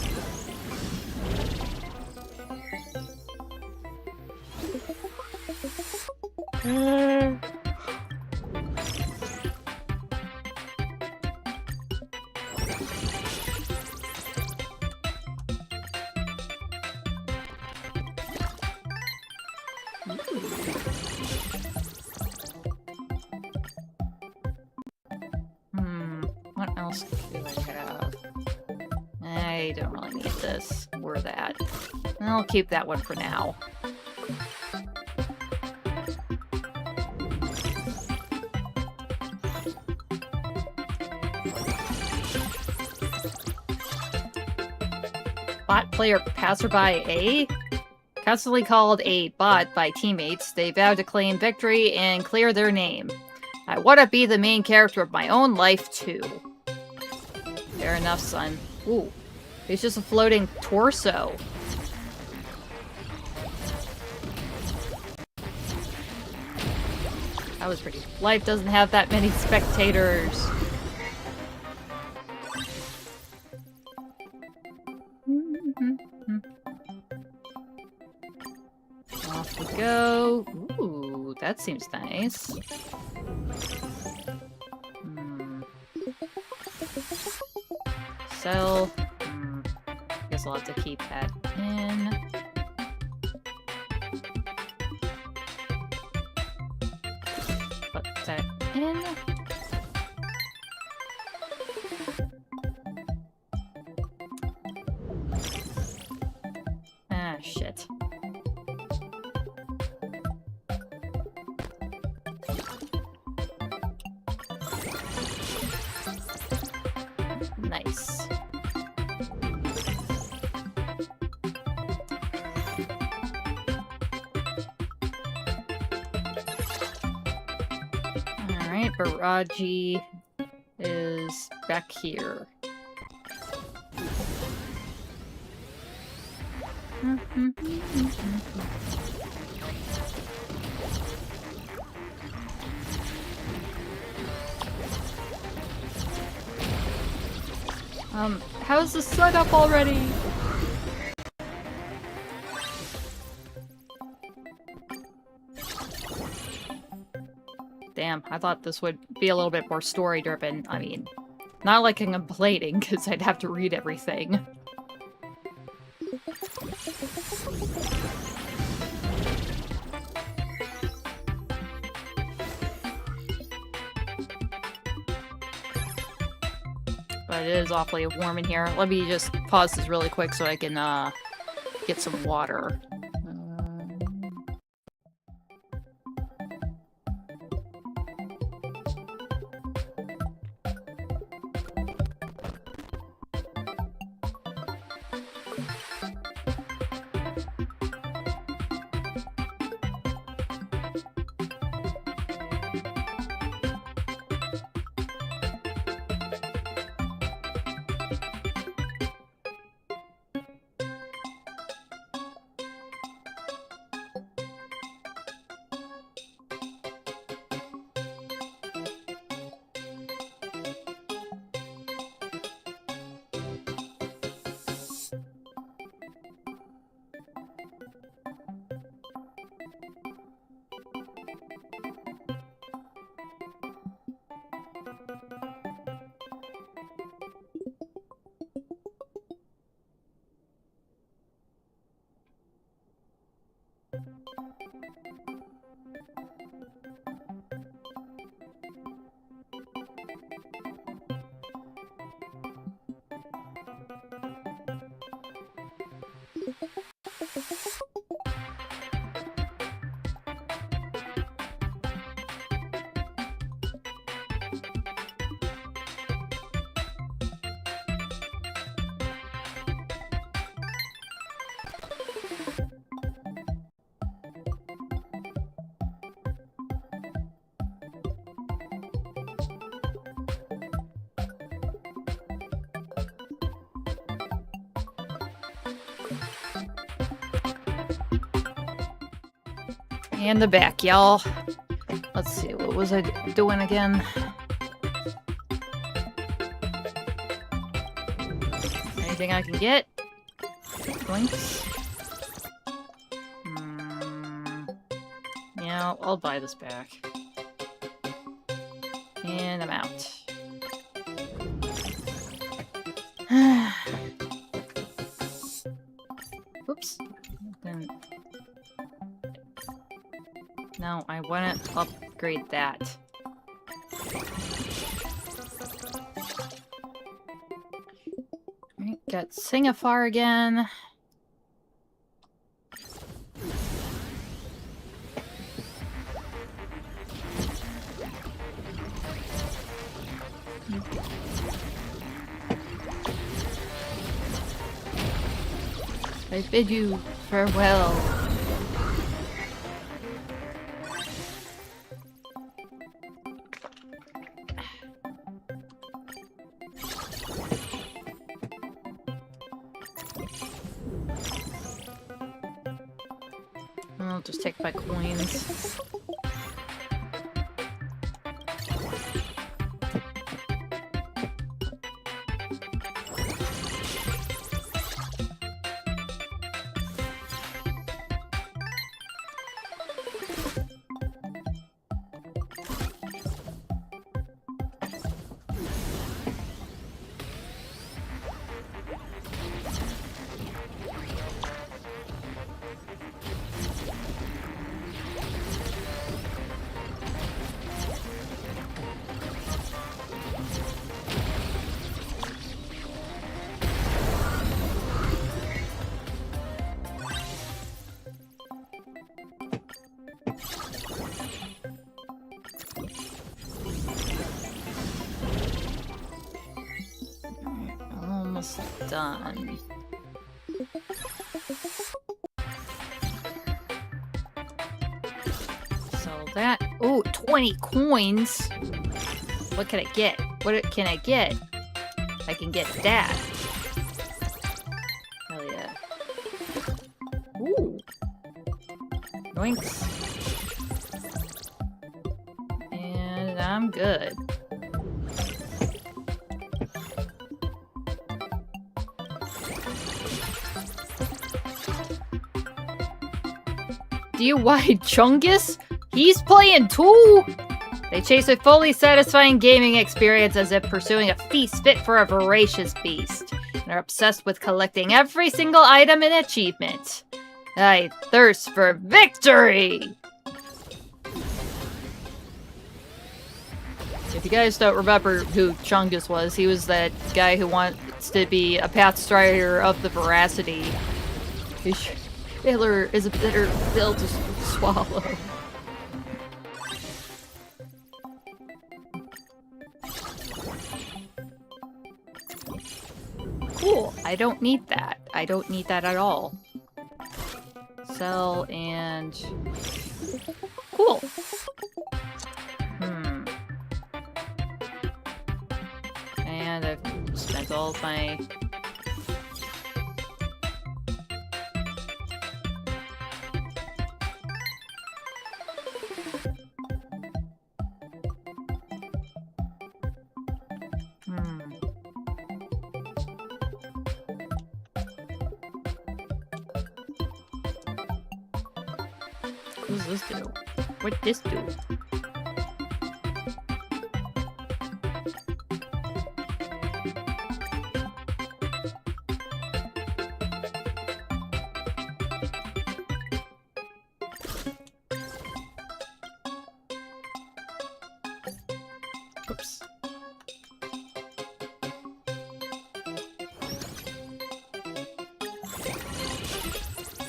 What else do I have? I don't really need this or that. I'll keep that one for now. Bot player passerby A? Constantly called a bot by teammates, they vow to claim victory and clear their name. I want to be the main character of my own life, too. Fair enough, son. Ooh. It's just a floating torso. That was pretty. Life doesn't have that many spectators. Off we go. Ooh, that seems nice. Sell. Guess I'll have to keep that in. Put that in. Ah, shit. Nice. Alright, Baraji is back here. How's the sun up already? Damn, I thought this would be a little bit more story-driven. I mean, not like I'm complaining, because I'd have to read everything. But it is awfully warm in here. Let me just pause this really quick so I can, get some water. And the back, y'all. Let's see, what was I doing again? Anything I can get? Blinks. Yeah, I'll buy this back. And I'm out. Oops. Then... No, I want to upgrade that. Alright, got Singapore again. I bid you farewell. I'll just take my coins. Almost done. So that... Oh, 20 coins! What can I get? What can I get? I can get that. Hell yeah. Ooh! Yoinks. And I'm good. Do you wide Chungus? He's playing too! They chase a fully satisfying gaming experience as if pursuing a feast fit for a voracious beast. And are obsessed with collecting every single item and achievement. I thirst for victory! If you guys don't remember who Chungus was, he was that guy who wants to be a Pathstrider of the Veracity. Failure is a bitter pill to swallow. Cool. I don't need that. I don't need that at all. Sell and... Cool. And I've spent all of my... What does this do? What'd this do? Oops.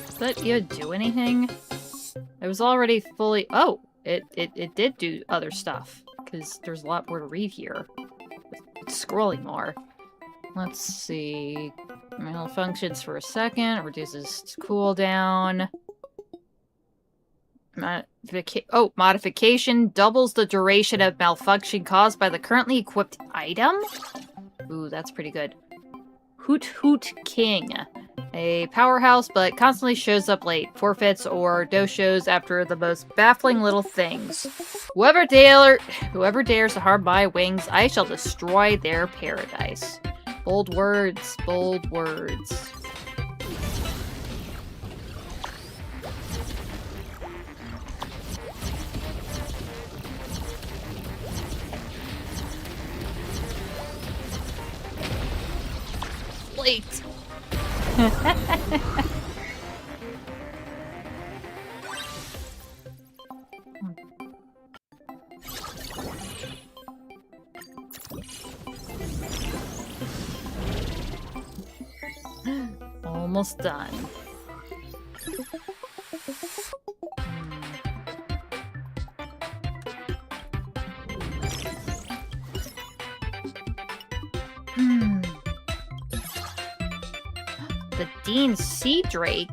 Does that even do anything? It was already fully... Oh! It did do other stuff. Because there's a lot more to read here. It's scrolling more. Let's see... Malfunctions for a second. Reduces cooldown. Modification doubles the duration of malfunction caused by the currently equipped item? Ooh, that's pretty good. Hoot Hoot King. A powerhouse, but constantly shows up late. Forfeits or no-shows after the most baffling little things. Whoever dares to harm my wings, I shall destroy their paradise. Bold words, bold words. Late. Almost done. The Dean C. Drake,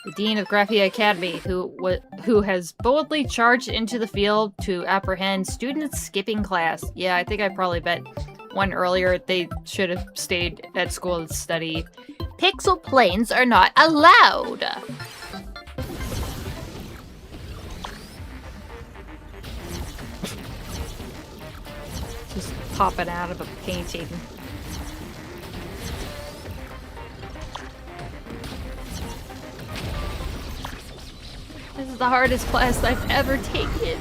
the Dean of Graphia Academy, who has boldly charged into the field to apprehend students skipping class. Yeah, I think I probably bet one earlier they should have stayed at school and study. Pixel planes are not allowed! Just popping out of a painting. This is the hardest class I've ever taken.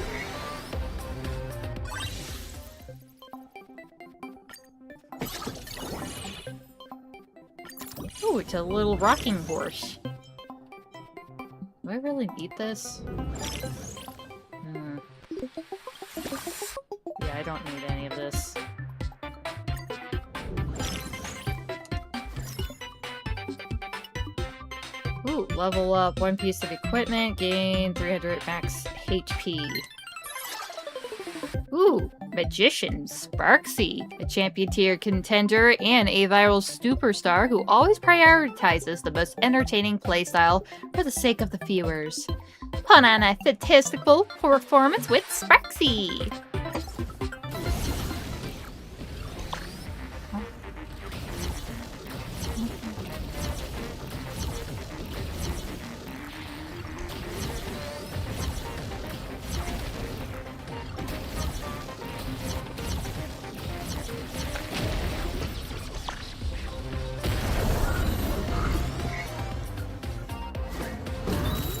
Ooh, it's a little rocking horse. Do I really need this? Yeah, I don't need any of this. Ooh, level up one piece of equipment, gain 300 max HP. Ooh, Magician Sparksy, a champion tier contender and a viral superstar who always prioritizes the most entertaining playstyle for the sake of the viewers. Put on a statistical performance with Sparksy!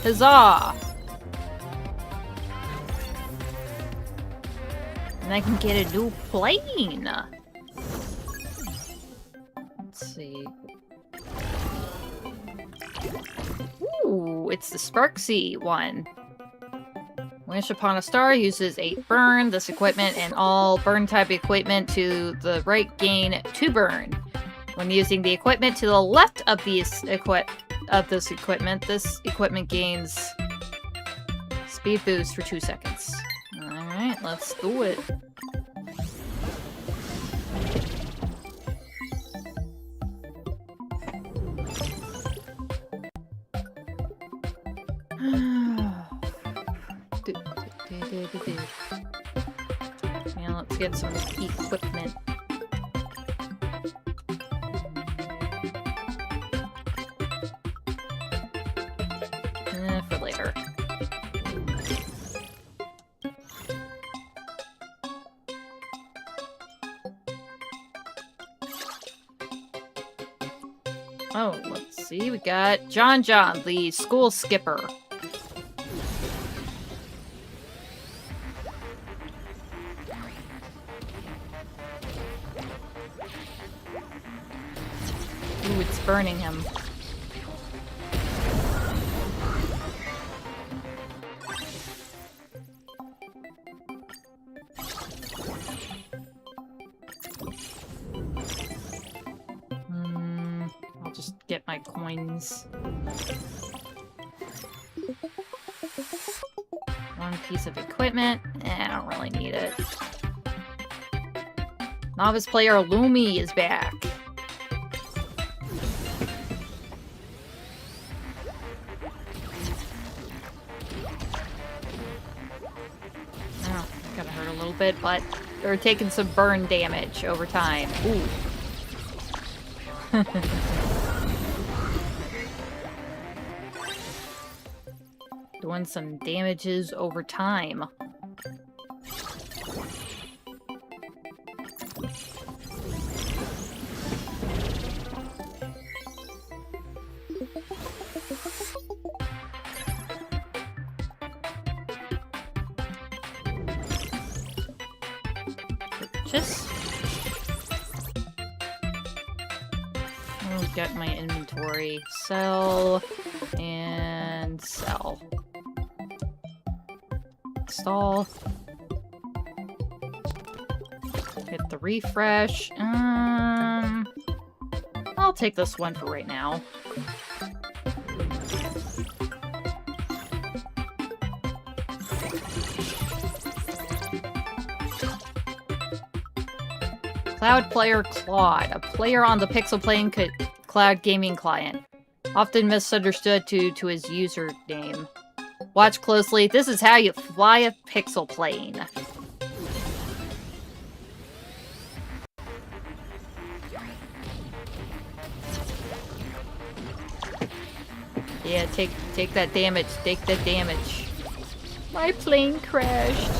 Huzzah! And I can get a new plane! Let's see. Ooh, it's the Sparksy one. Wish upon a star uses 8 burn. This equipment and all burn type equipment to the right gain 2 burn. When using the equipment to the left of this equipment gains speed boost for 2 seconds. Alright, let's do it. Now let's get some equipment. For later. Oh, let's see. We got John, the school skipper. Ooh, it's burning him. I'll just get my coins. One piece of equipment. I don't really need it. Novice player Lumi is back. Oh, gonna hurt a little bit, but they're taking some burn damage over time. Ooh. Doing some damages over time. Purchase. I'll get my inventory. Sell and sell. Install. Hit the refresh. I'll take this one for right now. Cloud Player Claude, a player on the Pixel Plane Cloud gaming client. Often misunderstood due to his username. Watch closely. This is how you fly a pixel plane. Yeah, take that damage. Take that damage. My plane crashed.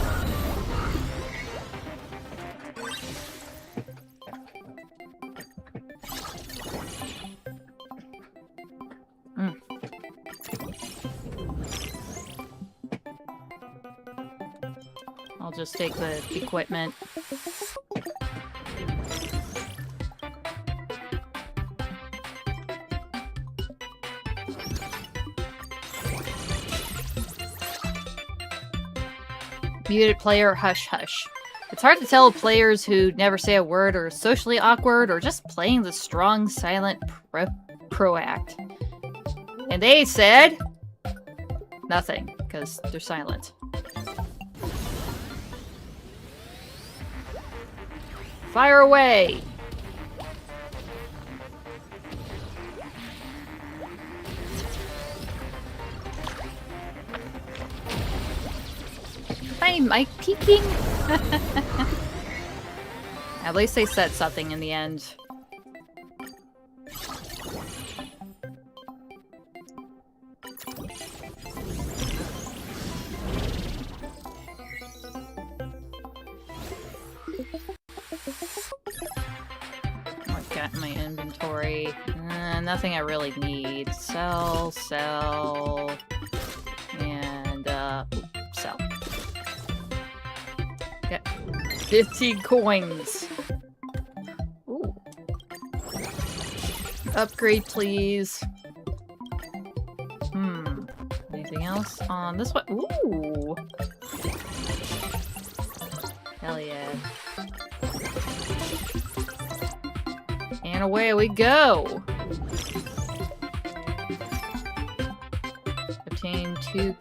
I'll just take the equipment. Muted player, hush hush. It's hard to tell players who never say a word or socially awkward or just playing the strong, silent pro-act. And they said nothing, because they're silent. Fire away! Hi, Mike peeking? At least they said something in the end. I've got in my inventory. Nothing I really need. Sell, and sell. Got 15 coins. Ooh. Upgrade, please. Anything else on this one? Ooh. Hell yeah. And away we go! Obtain 2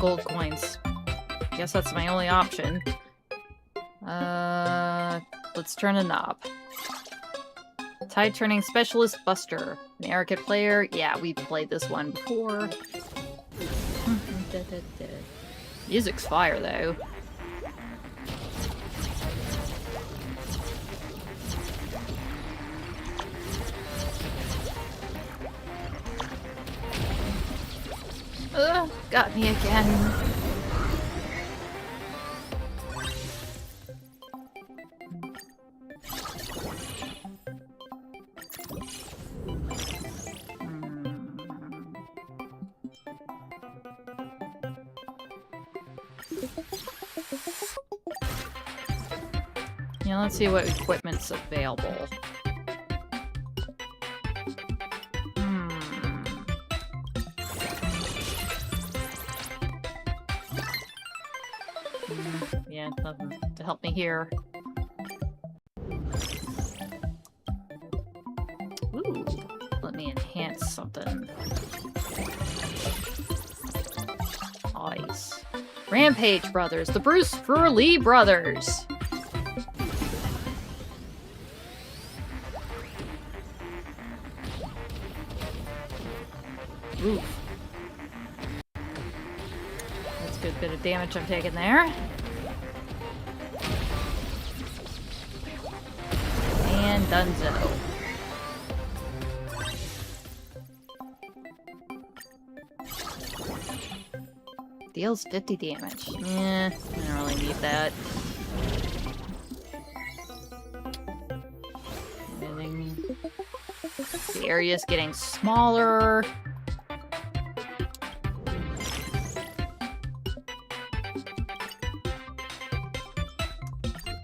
gold coins. Guess that's my only option. Let's turn a knob. Tide Turning Specialist Buster. An arrogant player. Yeah, we've played this one before. Music's fire, though. Ugh, got me again. Yeah, let's see what equipment's available. Yeah, nothing to help me here. Ooh, let me enhance something. Nice. Rampage Brothers, the Bruce Lee brothers. Oof. That's a good bit of damage I'm taking there. And Dunzo. Deals 50 damage. I don't really need that. The area's getting smaller.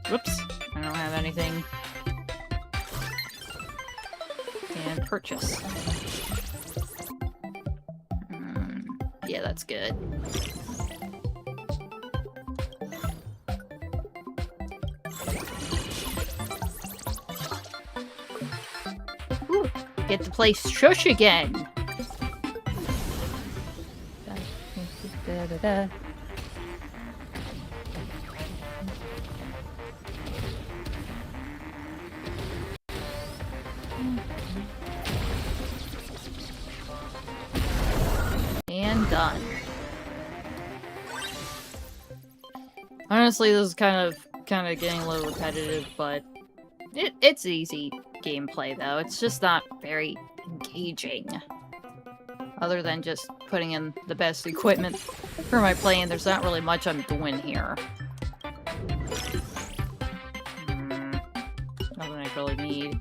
Whoops, I don't have anything. And purchase. Yeah, that's good. Ooh, get to play Shush again. done. Honestly, this is kind of getting a little repetitive, but it's easy gameplay though. It's just not very engaging. Other than just putting in the best equipment for my plane, there's not really much I'm doing here. Nothing I really need.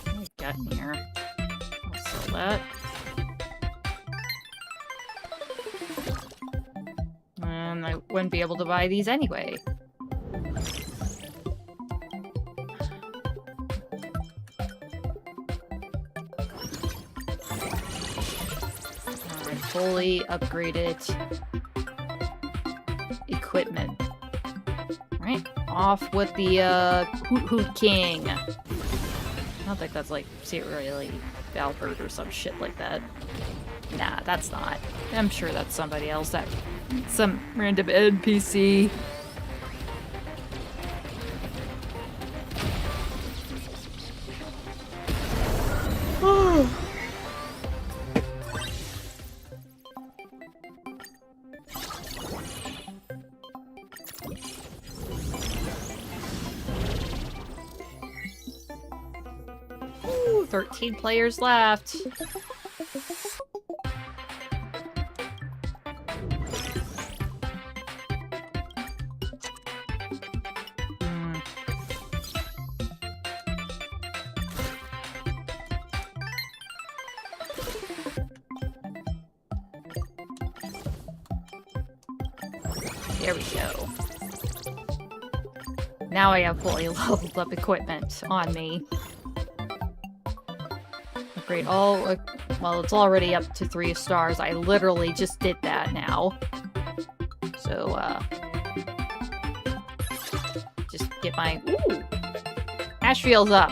What have I got in here? I'll sell that. And I wouldn't be able to buy these anyway. Alright, fully upgraded equipment. Alright, off with the Hoot Hoot King. I don't think that's like really Albert or some shit like that. Nah, that's not. I'm sure that's somebody else. That some random NPC. Ooh, 13 players left. There we go. Now I have fully leveled up equipment on me. Upgrade all... well, it's already up to 3 stars. I literally just did that now. So, just get my... Ooh! Ashrail's up.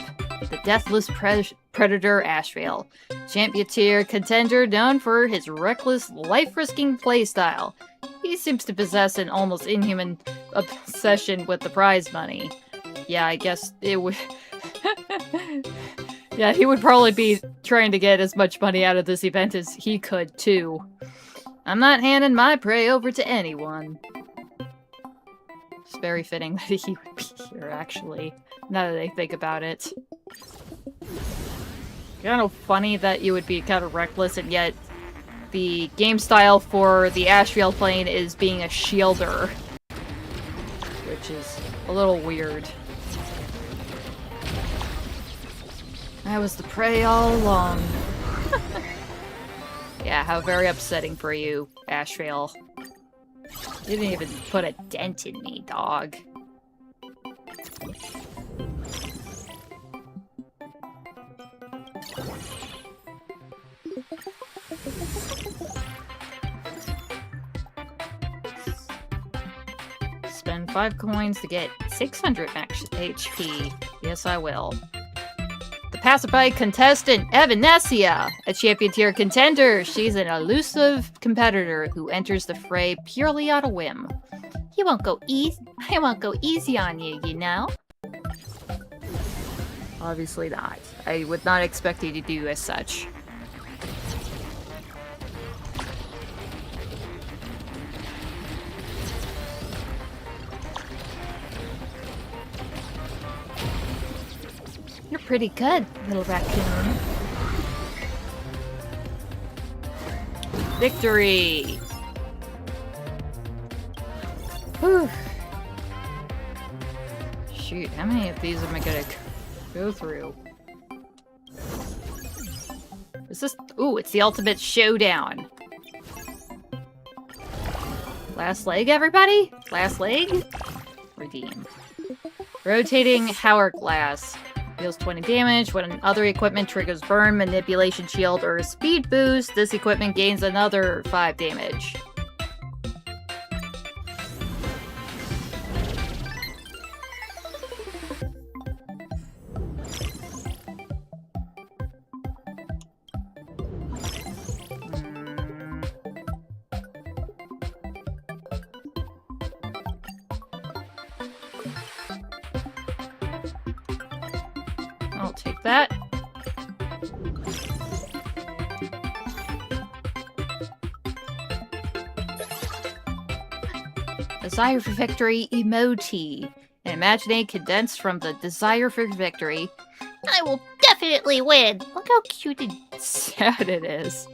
The Deathless Predator Ashrail. Champion tier contender known for his reckless, life-risking playstyle. He seems to possess an almost inhuman obsession with the prize money. Yeah, I guess it would... yeah, he would probably be trying to get as much money out of this event as he could, too. I'm not handing my prey over to anyone. It's very fitting that he would be here, actually, now that I think about it. Kind of funny that you would be kind of reckless, and yet the game style for the Ashrail plane is being a shielder, which is a little weird. I was the prey all along. Yeah, how very upsetting for you, Ashrail. You didn't even put a dent in me, dog. Spend 5 coins to get 600 max HP. Yes, I will. The passerby contestant, Evanesia, a champion tier contender. She's an elusive competitor who enters the fray purely on a whim. I won't go easy on you, you know? Obviously not. I would not expect you to do as such. You're pretty good, little raccoon. Victory! Whew. Shoot, how many of these am I gonna go through? Is this... Ooh, it's the ultimate showdown. Last leg, everybody? Last leg? Redeem. Rotating hourglass. Deals 20 damage. When other equipment triggers burn, manipulation shield, or a speed boost, this equipment gains another 5 damage. I'll take that. Desire for Victory emoji. An Imaginate condensed from the Desire for Victory. I will definitely win! Look how cute and sad it is.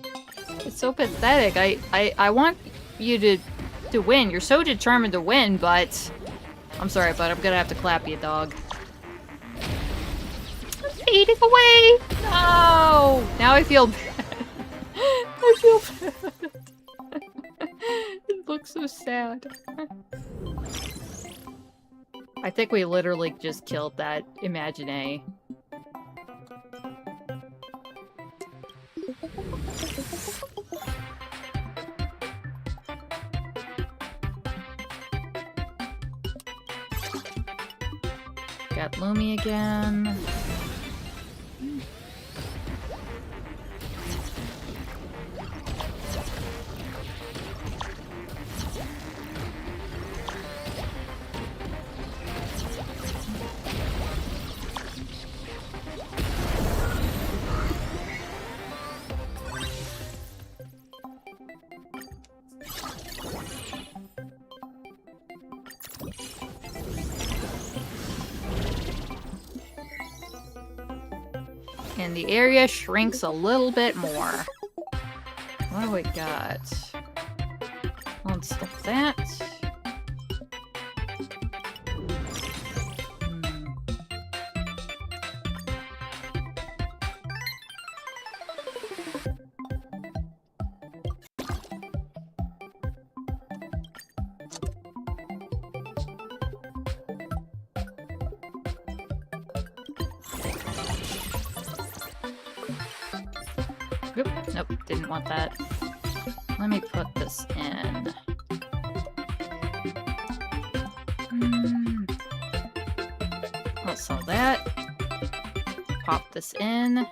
It's so pathetic. I want you to win. You're so determined to win, but... I'm sorry, but I'm gonna have to clap you, dog. I'm fading away! No! Now I feel bad. I feel bad. It looks so sad. I think we literally just killed that Imaginate. Got Lumi again. And the area shrinks a little bit more. What do we got? I'll install that. Oop, nope, didn't want that. Let me put this in. I'll sell that. Pop this in.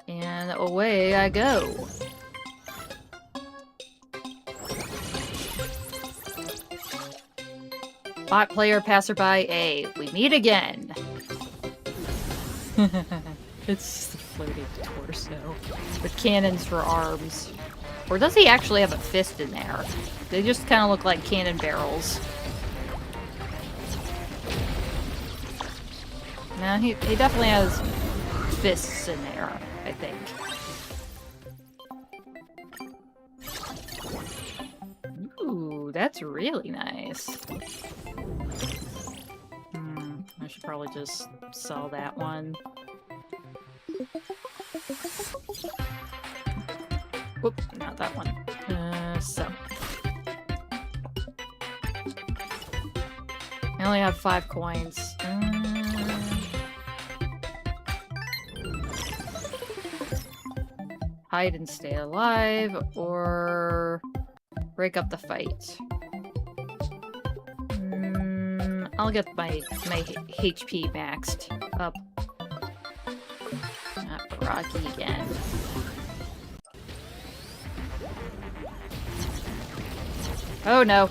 And away I go. Bot player, passerby, A. We meet again. It's just a floating torso with cannons for arms. Or does he actually have a fist in there? They just kind of look like cannon barrels. No, he definitely has fists in there, I think. Ooh, that's really nice. I should probably just sell that one. Whoop, not that one. So. I only have 5 coins. Hide and stay alive, or break up the fight. I'll get my HP maxed up. Not Rocky again. Oh no.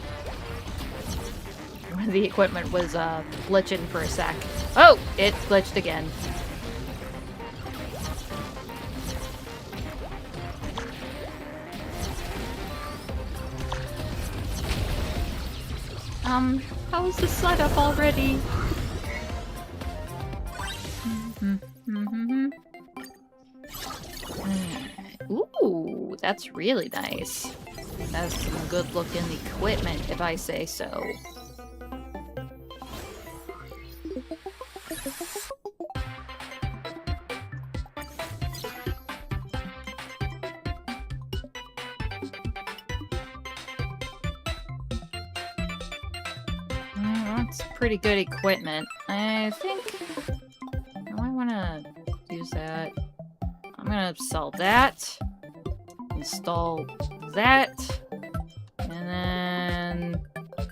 One of the equipment was glitching for a sec. Oh! It glitched again. How is the setup already? Ooh, that's really nice. That's some good looking equipment, if I say so. That's pretty good equipment. I think I want to use that. I'm gonna sell that. Install that. And then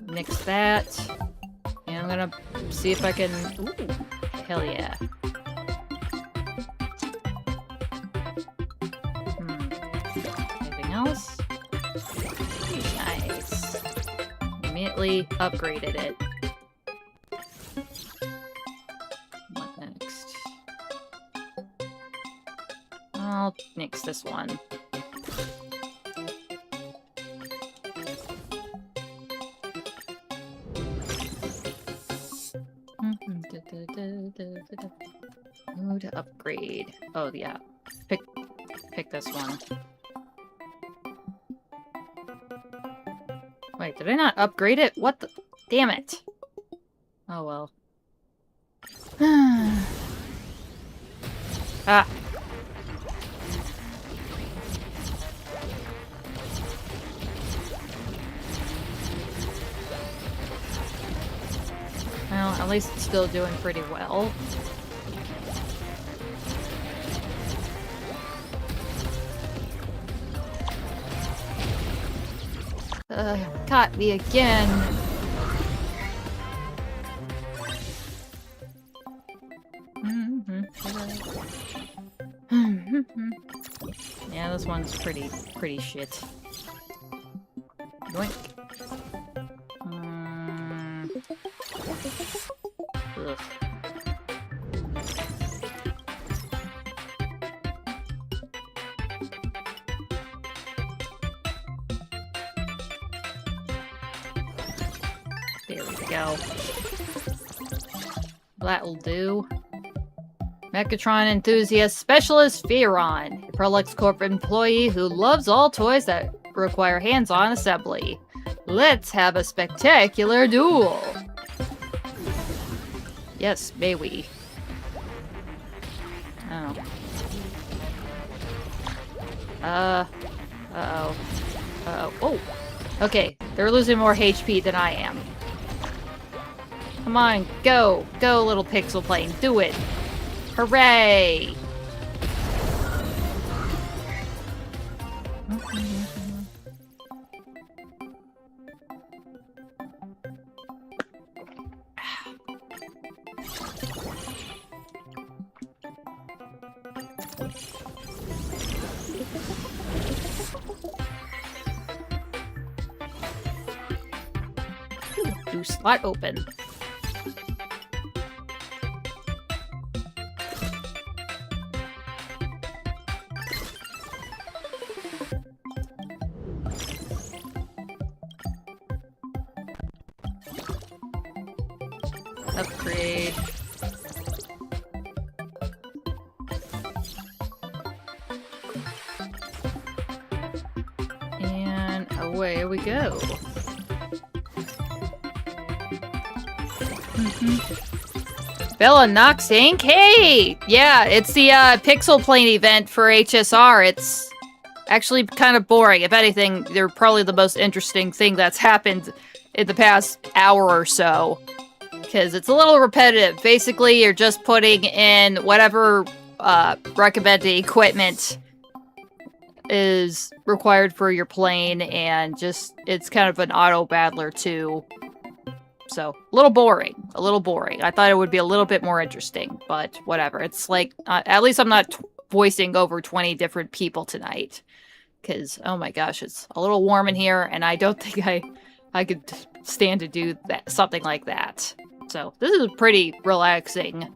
mix that. And I'm gonna see if I can... Ooh, hell yeah. Anything else? Nice. Immediately upgraded it. What next? I'll mix this one. Who to upgrade? Oh yeah, pick this one. Wait, did I not upgrade it? What the? Damn it! Oh well. Ah. Well, at least it's still doing pretty well. Caught me again. Yeah, this one's pretty shit. Yoink. Ugh. There we go. That'll do. Mechatron enthusiast specialist Fearon, a Prolux corporate employee who loves all toys that require hands-on assembly. Let's have a spectacular duel! Yes, may we. Oh. Uh-oh. Uh-oh. Oh! Okay, they're losing more HP than I am. Come on, go! Go, little pixel plane, do it! Hooray! Do slot open. Upgrade. And away we go. Bella knocks Inc. Hey! Yeah, it's the Pixel Plane event for HSR. It's actually kind of boring. If anything, they're probably the most interesting thing that's happened in the past hour or so. Because it's a little repetitive. Basically, you're just putting in whatever recommended equipment is required for your plane, and just, it's kind of an auto battler too. So, a little boring. A little boring. I thought it would be a little bit more interesting, but whatever. It's like, at least I'm not voicing over 20 different people tonight. Because, oh my gosh, it's a little warm in here, and I don't think I could stand to do that, something like that. So, this is a pretty relaxing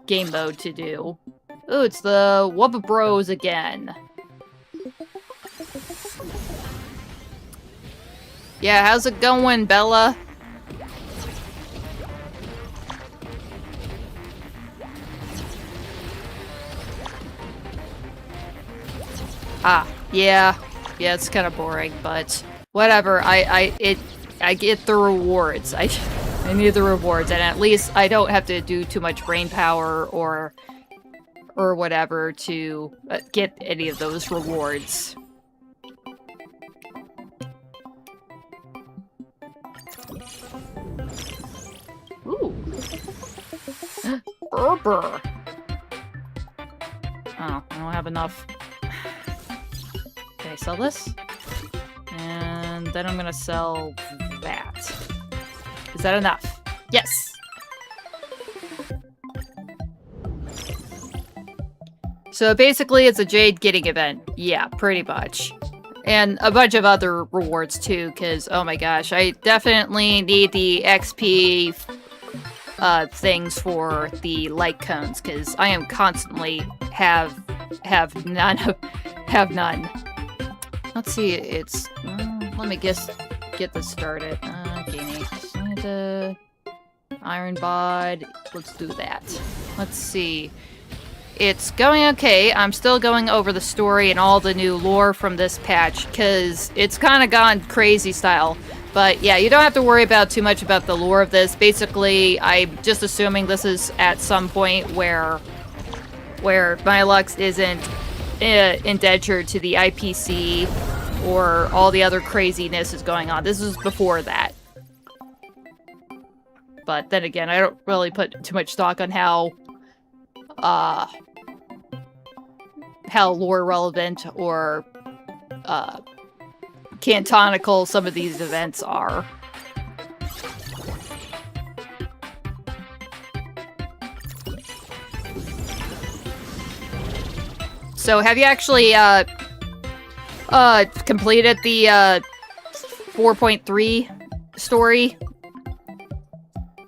game mode to do. Ooh, it's the Wubba Bros again. Yeah, how's it going, Bella? Ah, yeah. Yeah, it's kind of boring, but whatever. I get the rewards. I need the rewards, and at least I don't have to do too much brain power or whatever to get any of those rewards. Ooh. Burr. Oh, I don't have enough. Can I sell this? And then I'm gonna sell that. Is that enough? Yes! So basically it's a Jade getting event. Yeah, pretty much. And a bunch of other rewards too, because, oh my gosh, I definitely need the XP things for the light cones, because I am constantly have none. Have none. Let's see, it's... let me get this started. Genie. Iron Bod. Let's do that. Let's see. It's going okay. I'm still going over the story and all the new lore from this patch, because it's kind of gone crazy style. But yeah, you don't have to worry about too much about the lore of this. Basically, I'm just assuming this is at some point where Nihilux isn't indentured to the IPC or all the other craziness is going on. This is before that. But then again, I don't really put too much stock on how lore relevant or canonical some of these events are. So have you actually completed the 4.3 story?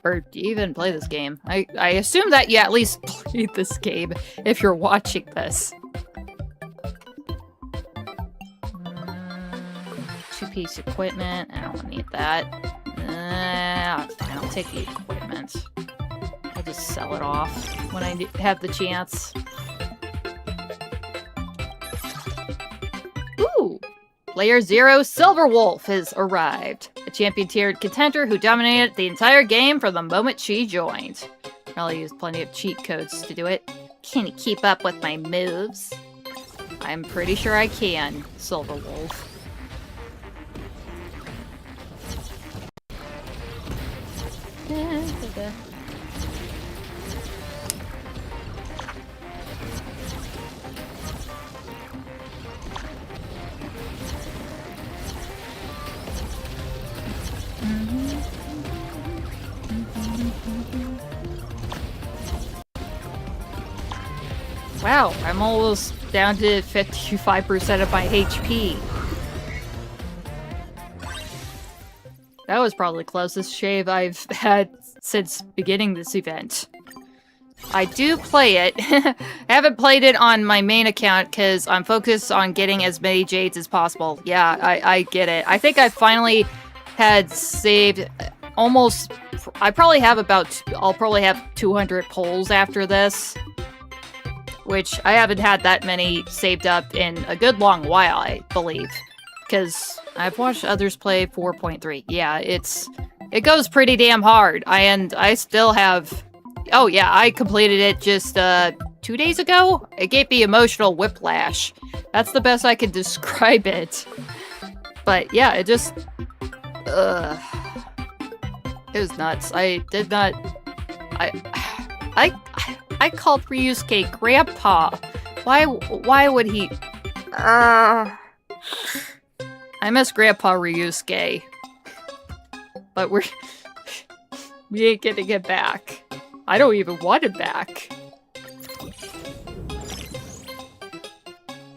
Or do you even play this game? I assume that you at least played this game if you're watching this. Two-piece equipment. I don't need that. I'll take the equipment. I'll just sell it off when I have the chance. Ooh! Player 0 Silverwolf has arrived. A champion-tiered contender who dominated the entire game from the moment she joined. Probably used plenty of cheat codes to do it. Can you keep up with my moves? I'm pretty sure I can, Silverwolf. Wow, I'm almost down to 55% of my HP. That was probably the closest shave I've had since beginning this event. I do play it. I haven't played it on my main account because I'm focused on getting as many jades as possible. Yeah, I get it. I think I finally had saved almost... I'll probably have 200 pulls after this. Which I haven't had that many saved up in a good long while, I believe. Because I've watched others play 4.3. Yeah, it goes pretty damn hard. And I still have... Oh yeah, I completed it just 2 days ago? It gave me emotional whiplash. That's the best I can describe it. But yeah, it just... It was nuts. I did not... I called Ryusuke Grandpa. Why would he... I miss Grandpa Ryusuke. But we ain't getting it back. I don't even want it back.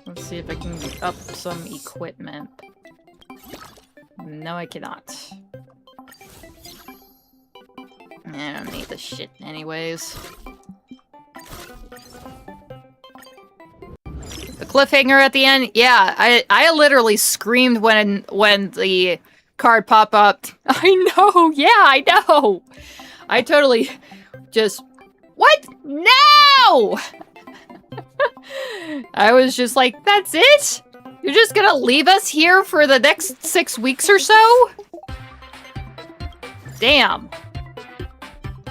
Let's see if I can up some equipment. No, I cannot. I don't need this shit anyways. The cliffhanger at the end? Yeah, I literally screamed when the card popped up. I know, yeah, I know! I totally just... What? No! I was just like, that's it? You're just gonna leave us here for the next 6 weeks or so? Damn.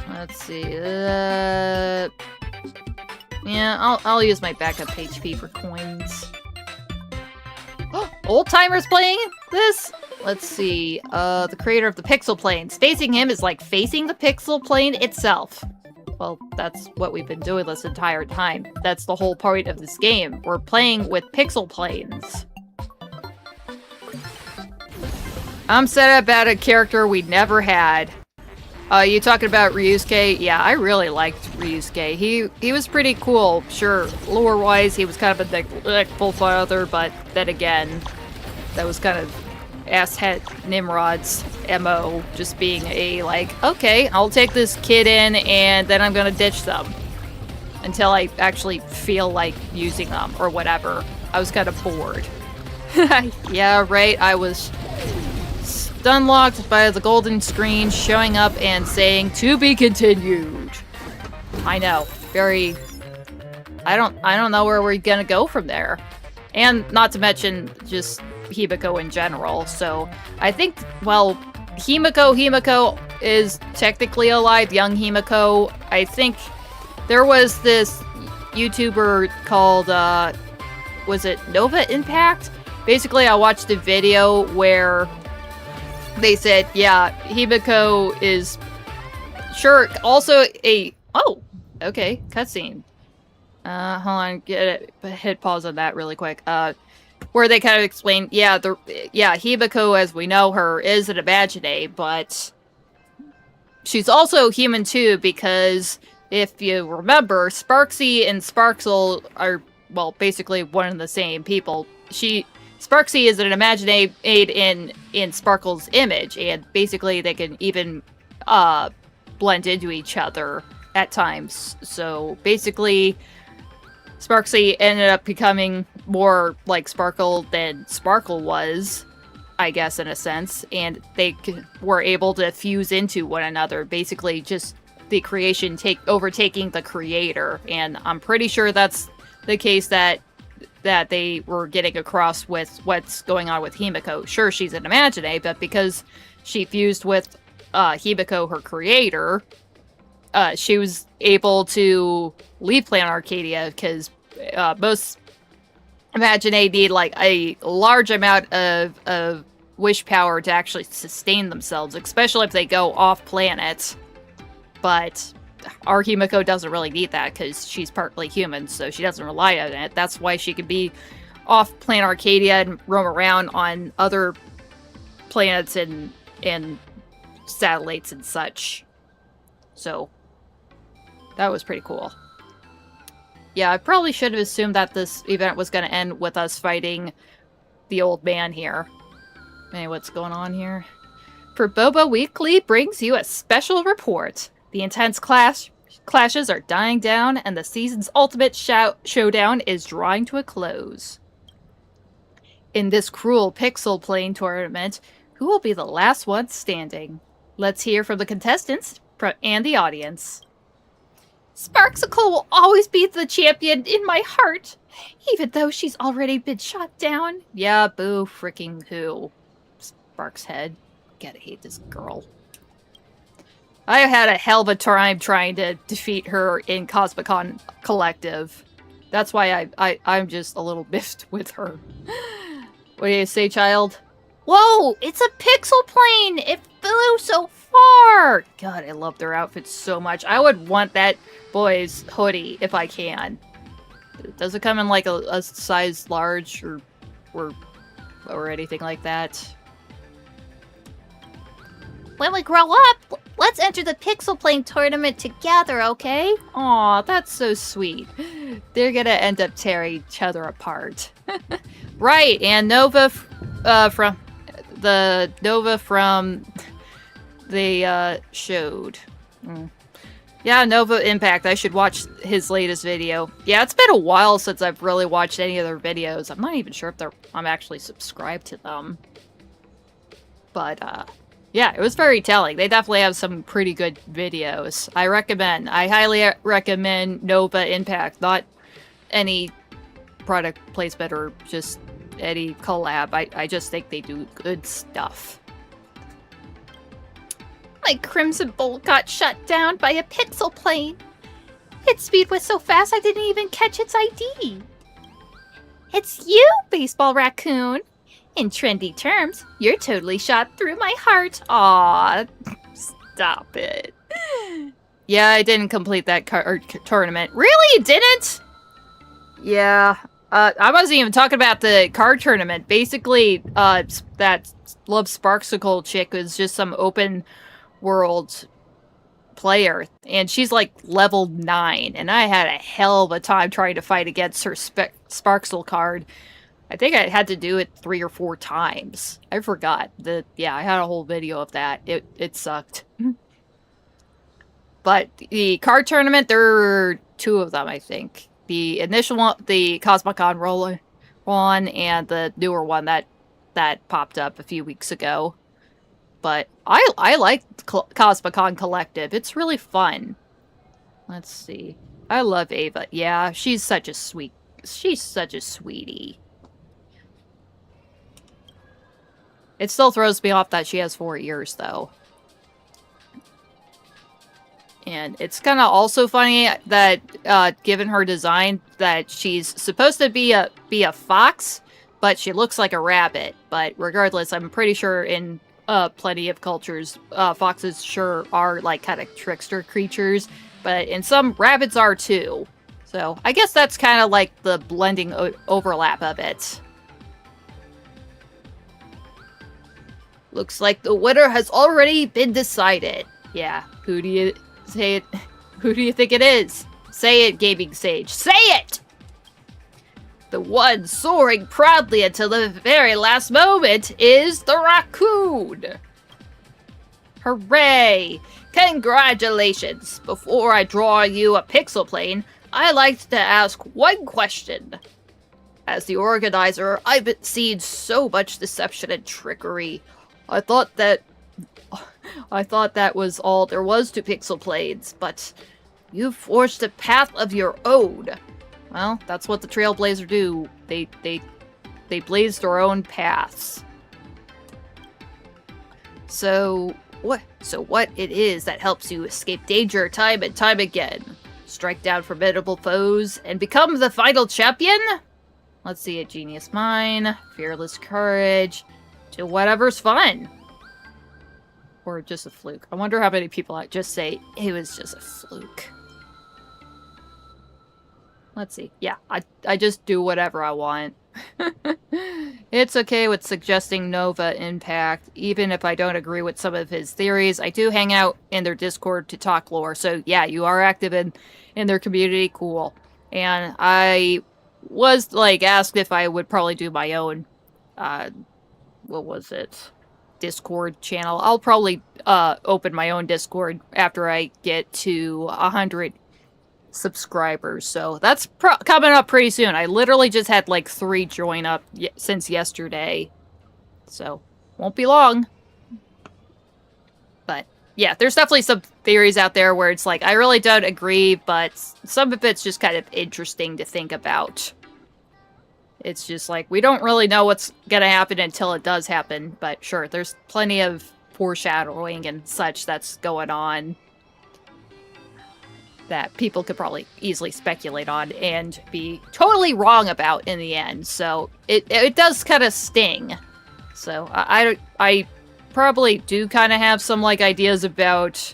Let's see, yeah, I'll use my backup HP for coins. Old timers playing this? Let's see. The creator of the pixel planes. Facing him is like facing the pixel plane itself. Well, that's what we've been doing this entire time. That's the whole point of this game. We're playing with pixel planes. I'm sad about a character we never had. You talking about Ryusuke? Yeah, I really liked Ryusuke. He was pretty cool. Sure, lore-wise, he was kind of a neglectful father, but then again, that was kind of asshead Nimrod's MO, just being a, like, okay, I'll take this kid in, and then I'm gonna ditch them. Until I actually feel like using them, or whatever. I was kind of bored. Yeah, right, I was unlocked by the golden screen showing up and saying, "To be continued." I know. Very... I don't know where we're gonna go from there. And not to mention just Himiko in general. So I think, well, Himiko is technically alive, young Himiko. I think there was this YouTuber called, was it Nova Impact? Basically, I watched a video where they said, yeah, Himiko is sure also a... Oh, okay, cutscene. Hold on, hit pause on that really quick. Where they kind of explain, yeah, Himiko as we know her is an Imagine, but she's also human too, because if you remember, Sparksy and Sparkle are, well, basically one and the same people. Sparksy is an Imagine in Sparkle's image, and basically they can even blend into each other at times. So basically, Sparksy ended up becoming more like Sparkle than Sparkle was, I guess, in a sense, and they were able to fuse into one another, basically just the creation overtaking the creator, and I'm pretty sure that's the case that they were getting across with what's going on with Himiko. Sure, she's an Imagine, but because she fused with Himiko, her creator, she was able to leave Planet Arcadia, because most Imagine need like a large amount of wish power to actually sustain themselves, especially if they go off planet. But our Himiko doesn't really need that because she's partly human, so she doesn't rely on it. That's why she can be off Planet Arcadia and roam around on other planets and satellites and such. So that was pretty cool. Yeah, I probably should have assumed that this event was going to end with us fighting the old man here. Hey, what's going on here? For Boba Weekly brings you a special report. The intense clashes are dying down, and the season's ultimate showdown is drawing to a close. In this cruel pixel plane tournament, who will be the last one standing? Let's hear from the contestants and the audience. Sparksicle will always be the champion in my heart, even though she's already been shot down. Yeah, boo freaking who. Sparks head. Gotta hate this girl. I had a hell of a time trying to defeat her in Cosmicon Collective. That's why I'm just a little miffed with her. What do you say, child? Whoa, it's a pixel plane! It flew so far! God, I love their outfits so much. I would want that boy's hoodie if I can. Does it come in like a size large or anything like that? When we grow up, let's enter the Pixel Plane tournament together, okay? Aw, that's so sweet. They're gonna end up tearing each other apart. Right, and Nova from the Showed. Yeah, Nova Impact. I should watch his latest video. Yeah, it's been a while since I've really watched any of their videos. I'm not even sure if I'm actually subscribed to them. But, yeah, it was very telling. They definitely have some pretty good videos. I highly recommend Nova Impact. Not any product placement or just any collab. I just think they do good stuff. My Crimson Bolt got shut down by a pixel plane. Its speed was so fast I didn't even catch its ID. It's you, Baseball Raccoon. In trendy terms, you're totally shot through my heart. Aw, stop it. Yeah, I didn't complete that tournament. Really? You didn't? Yeah. I wasn't even talking about the card tournament. Basically, that Love Sparksicle chick was just some open world player, and she's like level 9, and I had a hell of a time trying to fight against her Sparksicle card. I think I had to do it 3 or 4 times. I forgot. Yeah, I had a whole video of that. It sucked. But the card tournament, there were 2 of them, I think. The initial one, the Cosmicon roller one, and the newer one that popped up a few weeks ago. but I like Cosmicon Collective. It's really fun. Let's see. I love Ava. Yeah, she's such a sweetie. It still throws me off that she has 4 ears, though. And it's kind of also funny that, given her design, that she's supposed to be a fox, but she looks like a rabbit. But regardless, I'm pretty sure in plenty of cultures, foxes sure are like kind of trickster creatures, but in some, rabbits are too. So I guess that's kind of like the blending overlap of it. Looks like the winner has already been decided. Yeah, who do you say it? Who do you think it is? Say it, gaming sage. Say it! The one soaring proudly until the very last moment is the raccoon. Hooray! Congratulations! Before I draw you a pixel plane, I like to ask one question. As the organizer, I've seen so much deception and trickery. I thought that was all there was to pixel planes, but you forged a path of your own. Well, that's what the Trailblazer do. They blaze their own paths. So what it is that helps you escape danger time and time again? Strike down formidable foes and become the final champion? Let's see, a genius mind, fearless courage, to whatever's fun. Or just a fluke. I wonder how many people just say, it was just a fluke. Let's see. Yeah, I just do whatever I want. It's okay with suggesting Nova Impact, even if I don't agree with some of his theories. I do hang out in their Discord to talk lore, so yeah, you are active in their community. Cool. And I was, like, asked if I would probably do my own, what was it? Discord channel. I'll probably open my own Discord after I get to 100 subscribers, so that's coming up pretty soon. I literally just had like 3 join up since yesterday, so won't be long. But yeah, there's definitely some theories out there where it's like, I really don't agree, but some of it's just kind of interesting to think about. It's just like, we don't really know what's gonna happen until it does happen, but sure, there's plenty of foreshadowing and such that's going on that people could probably easily speculate on and be totally wrong about in the end. So it does kind of sting. So I probably do kind of have some like ideas about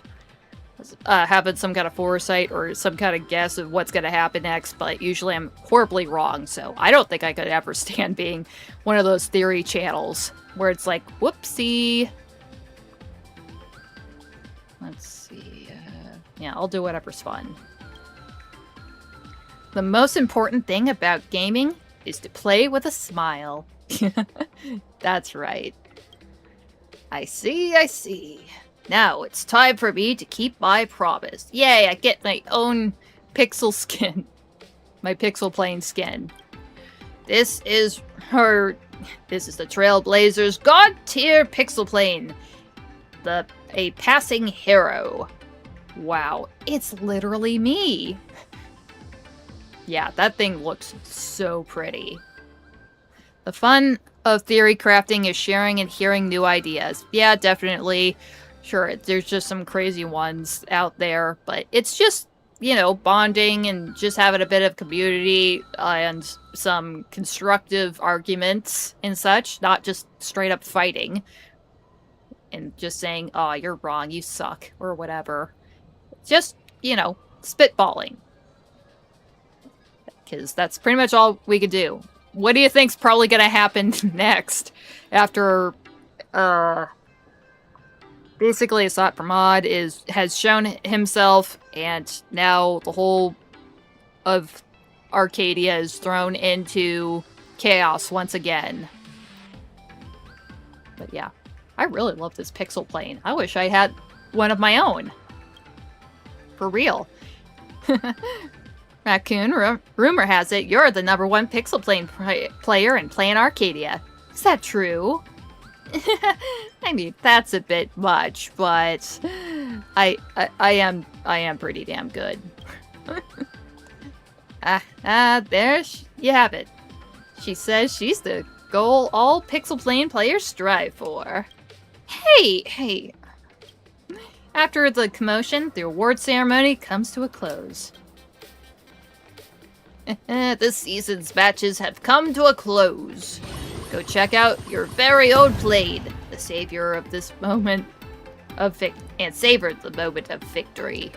having some kind of foresight or some kind of guess of what's going to happen next, but usually I'm horribly wrong. So I don't think I could ever stand being one of those theory channels where it's like, whoopsie. Let's see. Yeah, I'll do whatever's fun. The most important thing about gaming is to play with a smile. That's right. I see. Now it's time for me to keep my promise. Yay, I get my own pixel skin. My pixel plane skin. This is the Trailblazer's God tier pixel plane. A passing hero. Wow, it's literally me. Yeah, that thing looks so pretty. The fun of theory crafting is sharing and hearing new ideas. Yeah, definitely. Sure, there's just some crazy ones out there, but it's just, you know, bonding and just having a bit of community and some constructive arguments and such, not just straight up fighting and just saying, oh, you're wrong, you suck, or whatever. Just, you know, spitballing. Because that's pretty much all we could do. What do you think's probably gonna happen next? After, basically Asat Pramod has shown himself, and now the whole of Arcadia is thrown into chaos once again. But yeah, I really love this pixel plane. I wish I had one of my own. For real. Raccoon, rumor has it you're the #1 pixel plane player in Playing Arcadia. Is that true? I mean, that's a bit much, but I am pretty damn good. There you have it. She says she's the goal all Pixel Plane players strive for. Hey. After the commotion, the award ceremony comes to a close. This season's matches have come to a close. Go check out your very own Blade, the savior of this moment of and savor the moment of victory.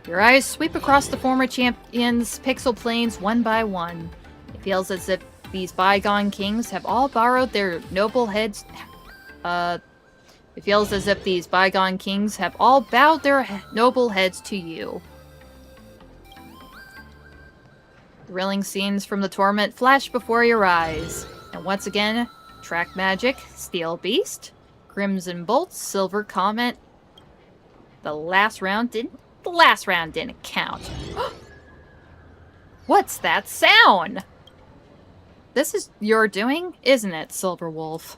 Your eyes sweep across the former champions' pixel planes one by one. It feels as if these bygone kings have all borrowed their noble heads. It feels as if these bygone kings have all bowed their noble heads to you. Thrilling scenes from the tournament flash before your eyes. And once again, Track Magic, Steel Beast, Crimson Bolt, Silver Comet. The last round didn't count. What's that sound? This is your doing, isn't it, Silver Wolf?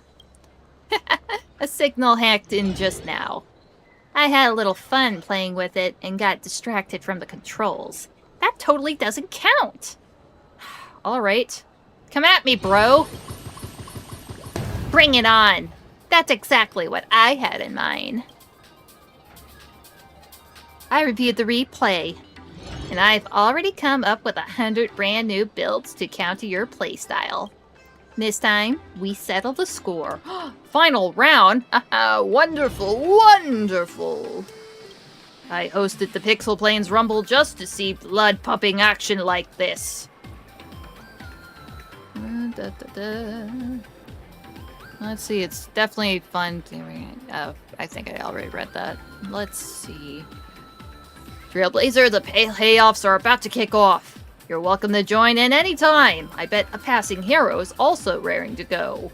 A signal hacked in just now. I had a little fun playing with it and got distracted from the controls. That totally doesn't count. Alright. Come at me, bro. Bring it on. That's exactly what I had in mind. I reviewed the replay, and I've already come up with 100 brand new builds to counter your playstyle. This time, we settle the score. Final round? Wonderful, wonderful! I hosted the Pixel Planes Rumble just to see blood-pumping action like this. Let's see, it's definitely fun. I think I already read that. Let's see. Trailblazer, the payoffs are about to kick off. You're welcome to join in anytime. I bet a passing hero is also raring to go.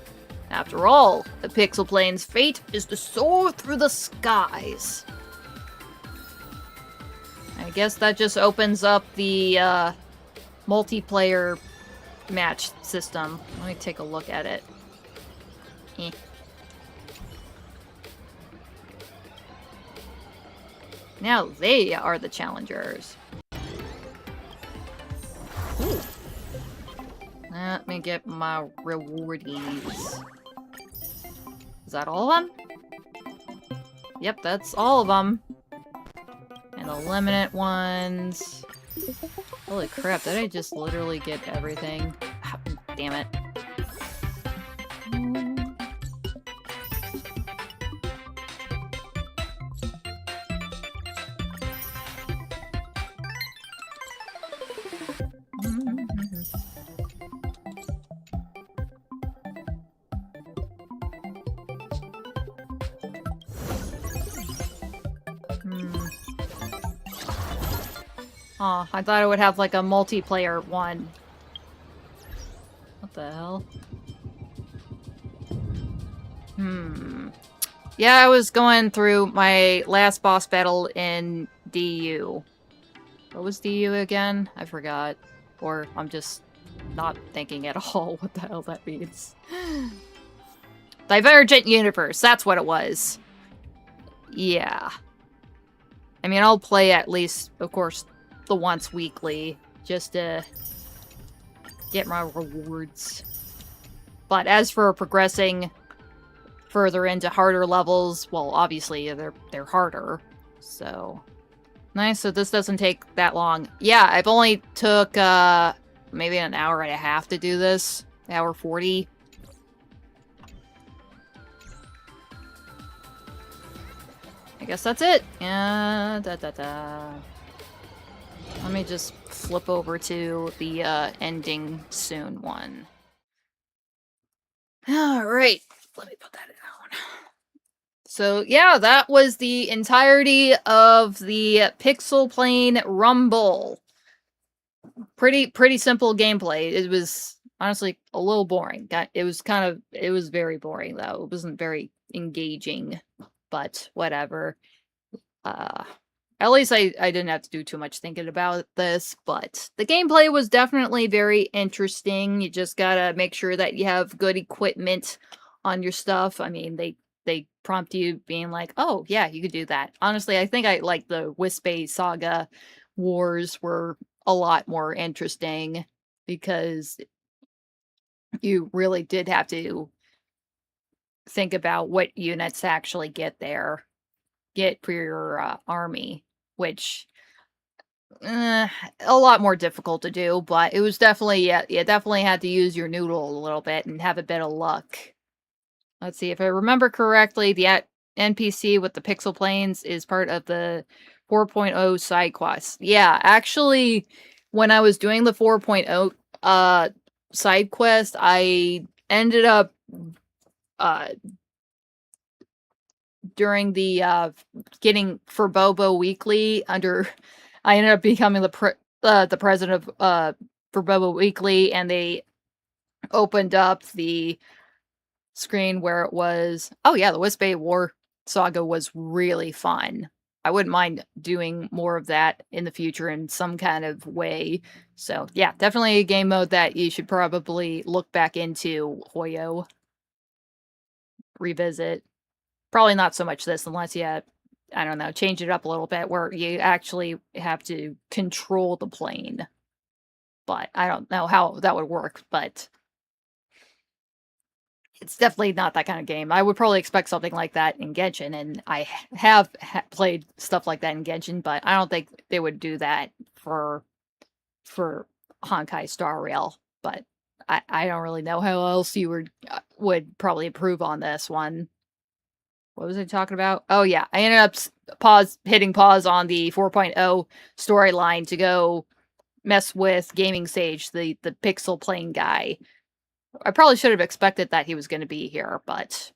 After all, the Pixel Plane's fate is to soar through the skies. I guess that just opens up the multiplayer match system. Let me take a look at it. Now they are the challengers. Ooh. Let me get my rewardies. Is that all of them? Yep, that's all of them. And the limited ones. Holy crap, did I just literally get everything? Ah, damn it. Oh, I thought it would have like a multiplayer one. What the hell? Yeah, I was going through my last boss battle in DU. What was DU again? I forgot. Or I'm just not thinking at all what the hell that means. Divergent Universe, that's what it was. Yeah. I mean, I'll play at least, of course, the once weekly, just to get my rewards. But as for progressing further into harder levels, well, obviously they're harder. So nice. So this doesn't take that long. Yeah, I've only took maybe an hour and a half to do this. Hour 40. I guess that's it. Yeah, Let me just flip over to the ending soon one. Alright, let me put that down. So yeah, that was the entirety of the Pixel Plane Rumble. Pretty simple gameplay. It was honestly a little boring. It was very boring though. It wasn't very engaging, but whatever. At least I didn't have to do too much thinking about this, but the gameplay was definitely very interesting. You just gotta make sure that you have good equipment on your stuff. I mean, they prompt you being like, "Oh, yeah, you could do that." Honestly, I think I like the Wispe Saga wars were a lot more interesting because you really did have to think about what units to actually get for your army, which a lot more difficult to do, but it was definitely, yeah, you definitely had to use your noodle a little bit and have a bit of luck. Let's see, if I remember correctly, the NPC with the pixel planes is part of the 4.0 side quest. Yeah, actually, when I was doing the 4.0 side quest, I ended up during the getting for Bobo Weekly under I ended up becoming the president of for Bobo Weekly, and they opened up the screen where it was, oh yeah, the Wisp-Bay War Saga was really fun. I wouldn't mind doing more of that in the future in some kind of way. So yeah, definitely a game mode that you should probably look back into, Hoyo. Revisit. Probably not so much this unless you, I don't know, change it up a little bit where you actually have to control the plane. But I don't know how that would work, but it's definitely not that kind of game. I would probably expect something like that in Genshin, and I have played stuff like that in Genshin, but I don't think they would do that for Honkai Star Rail. But I don't really know how else you would probably improve on this one. What was I talking about? Oh yeah, I ended up hitting pause on the 4.0 storyline to go mess with Gaming Sage, the pixel plane guy. I probably should have expected that he was going to be here, but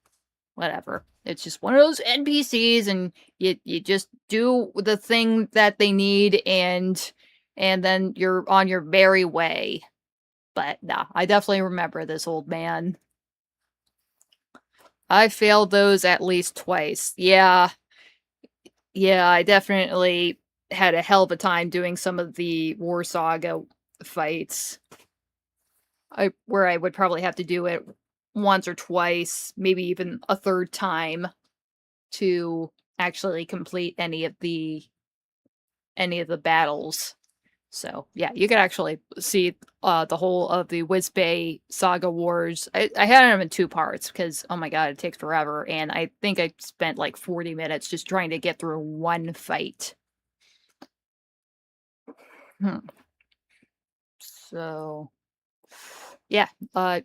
whatever. It's just one of those NPCs, and you just do the thing that they need, and then you're on your merry way. But nah, I definitely remember this old man. I failed those at least twice. Yeah, I definitely had a hell of a time doing some of the War Saga fights. Where I would probably have to do it once or twice, maybe even a third time to actually complete any of the battles. So yeah, you could actually see the whole of the Wisp-Bay Saga Wars. I had them in 2 parts because, oh my god, it takes forever, and I think I spent like 40 minutes just trying to get through one fight. So yeah,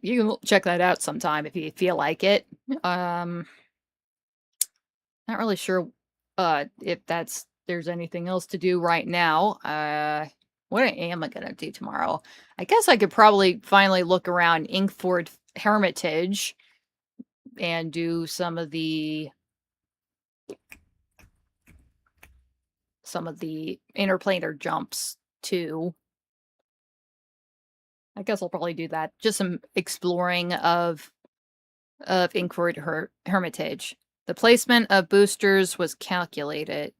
you can check that out sometime if you feel like it. Not really sure if there's anything else to do right now. What am I gonna do tomorrow? I guess I could probably finally look around Inkford Hermitage and do some of the interplanar jumps too. I guess I'll probably do that. Just some exploring of Inkford Hermitage. The placement of boosters was calculated,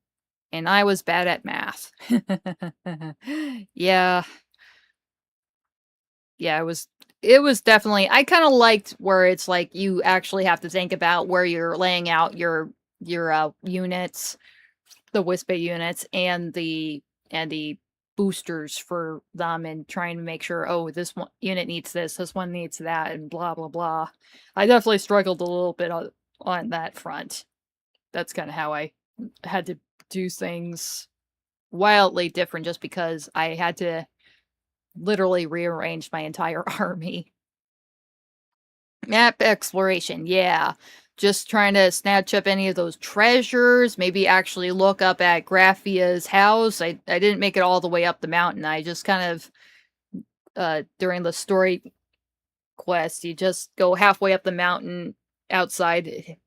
and I was bad at math. Yeah. Yeah, it was definitely, I kind of liked where it's like you actually have to think about where you're laying out your units, the Wisp-Bay units, and the boosters for them, and trying to make sure, oh, this one unit needs this one needs that, and blah blah blah. I definitely struggled a little bit on that front. That's kind of how I had to do things wildly different, just because I had to literally rearrange my entire army. Map exploration, yeah. Just trying to snatch up any of those treasures, maybe actually look up at Graphia's house. I didn't make it all the way up the mountain. I just kind of, during the story quest, you just go halfway up the mountain outside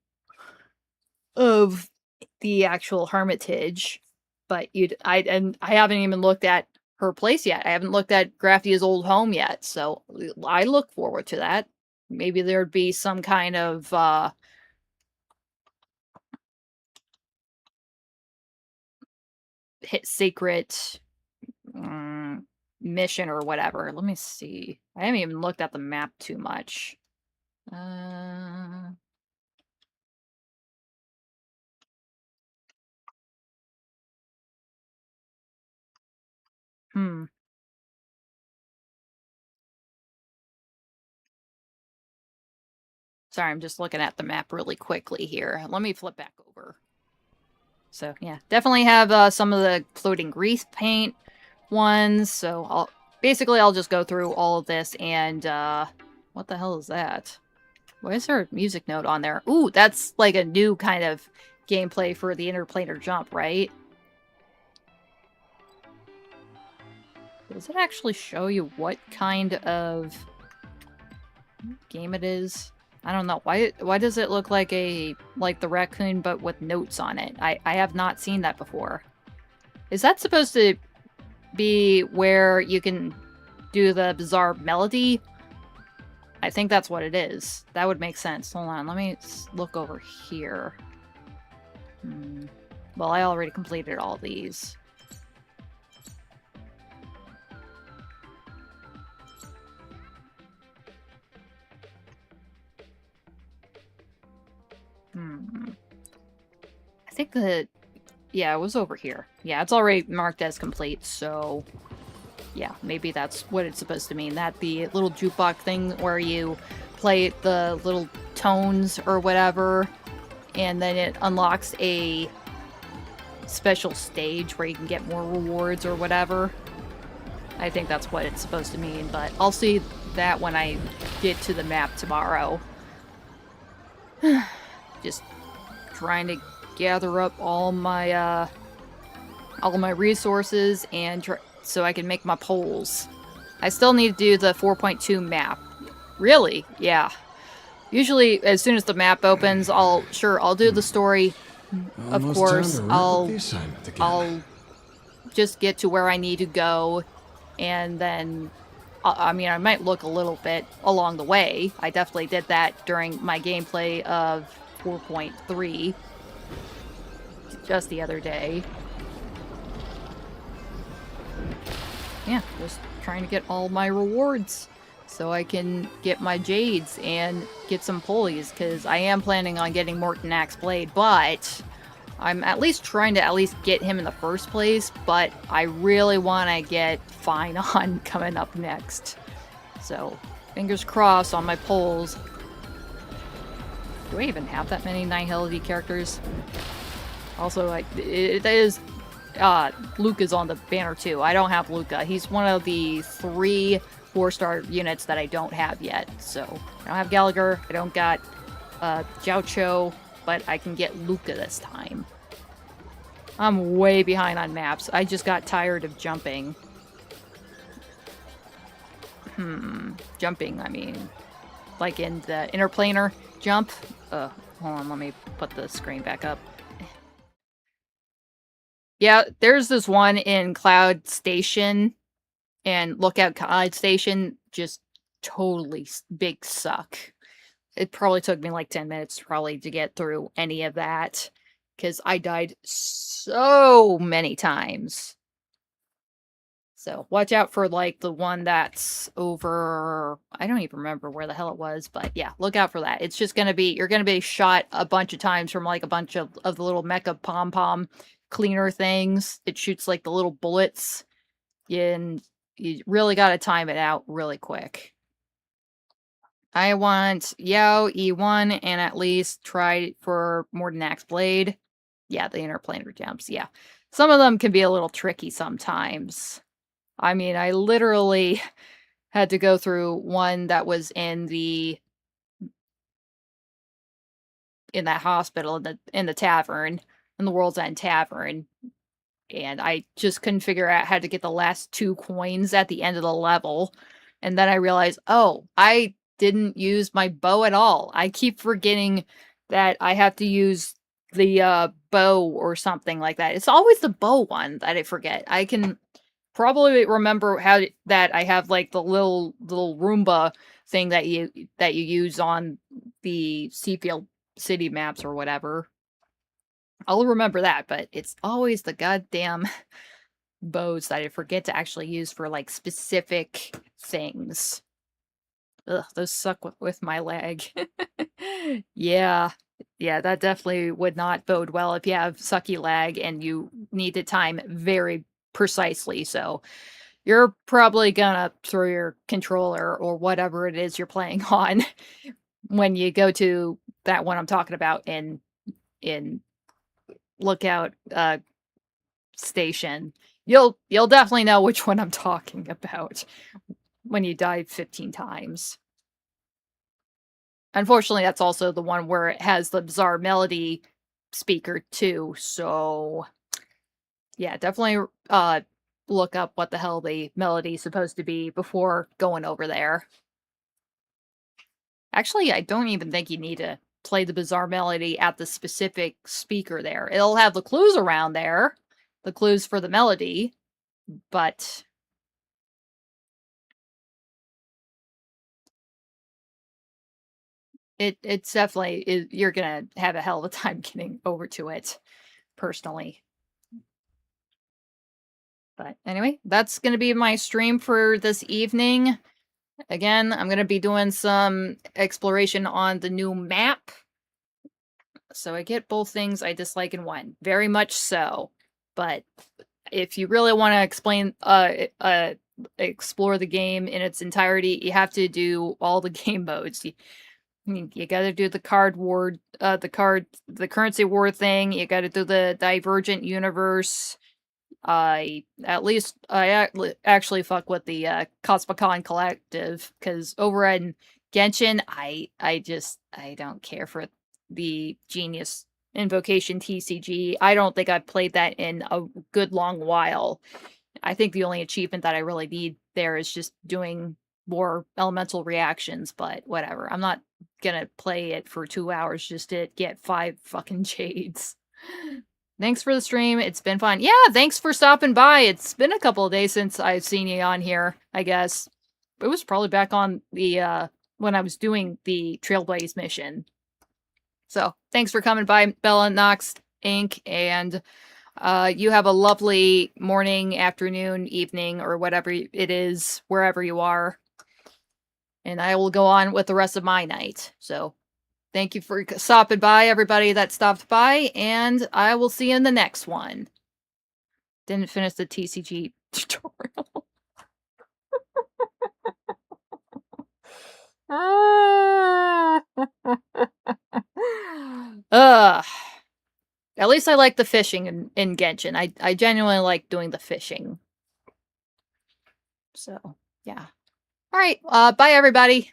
of the actual hermitage. But I haven't even looked at her place yet. I haven't looked at Graphia's old home yet, so I look forward to that. Maybe there'd be some kind of secret mission or whatever. Let me see. I haven't even looked at the map too much. Uh... Hmm. Sorry, I'm just looking at the map really quickly here. Let me flip back over. So, yeah, definitely have some of the floating grease paint ones. So, I'll just go through all of this and, what the hell is that? Why is there a music note on there? Ooh, that's like a new kind of gameplay for the interplanar jump, right? Does it actually show you what kind of game it is? I don't know. Why does it look like the raccoon but with notes on it? I have not seen that before. Is that supposed to be where you can do the bizarre melody? I think that's what it is. That would make sense. Hold on, let me look over here. Well, I already completed all these. I think that... Yeah, it was over here. Yeah, it's already marked as complete, so... Yeah, maybe that's what it's supposed to mean. That the little jukebox thing where you play the little tones or whatever, and then it unlocks a special stage where you can get more rewards or whatever. I think that's what it's supposed to mean, but I'll see that when I get to the map tomorrow. Just trying to gather up all my resources and so I can make my polls. I still need to do the 4.2 map. Really? Yeah. Usually, as soon as the map opens, I'll do the story. Of course, I'll just get to where I need to go, and then, I mean, I might look a little bit along the way. I definitely did that during my gameplay of 4.3 just the other day. Yeah, just trying to get all my rewards so I can get my jades and get some pulleys, because I am planning on getting Morton Axe Blade, but I'm at least trying to get him in the first place, but I really want to get Fine on coming up next. So, fingers crossed on my polls. Do I even have that many Nihilux characters? Also, Luke is on the banner too. I don't have Luca. He's one of the 3 4-star units that I don't have yet. So, I don't have Gallagher. I don't got Jiao, but I can get Luca this time. I'm way behind on maps. I just got tired of jumping. Jumping, I mean, like in the interplanar jump. Hold on, let me put the screen back up. Yeah, there's this one in Cloud Station and Lookout Cloud Station, just totally big suck. It probably took me like 10 minutes probably to get through any of that, because I died so many times. So watch out for like the one that's over, I don't even remember where the hell it was, but yeah, look out for that. It's just gonna be, you're gonna be shot a bunch of times from like a bunch of the little mecha pom-pom cleaner things. It shoots like the little bullets, and you really gotta time it out really quick. I want Yao E1 and at least try for Morton Axe Blade. Yeah, the interplanar jumps, yeah. Some of them can be a little tricky sometimes. I mean, I literally had to go through one that was in that hospital, in the tavern, in the World's End Tavern, and I just couldn't figure out how to get the last 2 coins at the end of the level. And then I realized, oh, I didn't use my bow at all. I keep forgetting that I have to use the bow or something like that. It's always the bow one that I forget. I can probably remember that I have like the little Roomba thing that you use on the Seafield City maps or whatever. I'll remember that, but it's always the goddamn bows that I forget to actually use for like specific things. Ugh, those suck with my lag. Yeah. Yeah, that definitely would not bode well if you have sucky lag and you need to time very precisely. So you're probably gonna throw your controller or whatever it is you're playing on when you go to that one I'm talking about in Lookout Station. You'll definitely know which one I'm talking about when you die 15 times. Unfortunately, that's also the one where it has the bizarre melody speaker too, so yeah, definitely look up what the hell the melody's supposed to be before going over there. Actually, I don't even think you need to play the bizarre melody at the specific speaker there. It'll have the clues around there, the clues for the melody, but it's definitely you're gonna have a hell of a time getting over to it, personally. But anyway, that's gonna be my stream for this evening. Again, I'm gonna be doing some exploration on the new map. So I get both things I dislike in one. Very much so. But if you really want to explore the game in its entirety, you have to do all the game modes. You got to do the card war, the currency war thing. You got to do the Divergent Universe. I actually fuck with the Cosmicon Collective, because over in Genshin, I don't care for the Genius Invocation TCG. I don't think I've played that in a good long while. I think the only achievement that I really need there is just doing more elemental reactions, but whatever. I'm not gonna play it for 2 hours just to get 5 fucking jades. Thanks for the stream. It's been fun. Yeah, thanks for stopping by. It's been a couple of days since I've seen you on here, I guess. It was probably back on the, when I was doing the Trailblaze mission. So, thanks for coming by, Bella Nox Inc., and you have a lovely morning, afternoon, evening, or whatever it is, wherever you are. And I will go on with the rest of my night. So, thank you for stopping by, everybody that stopped by, and I will see you in the next one. Didn't finish the TCG tutorial. At least I like the fishing in Genshin. I genuinely like doing the fishing. So, yeah. Alright, bye everybody.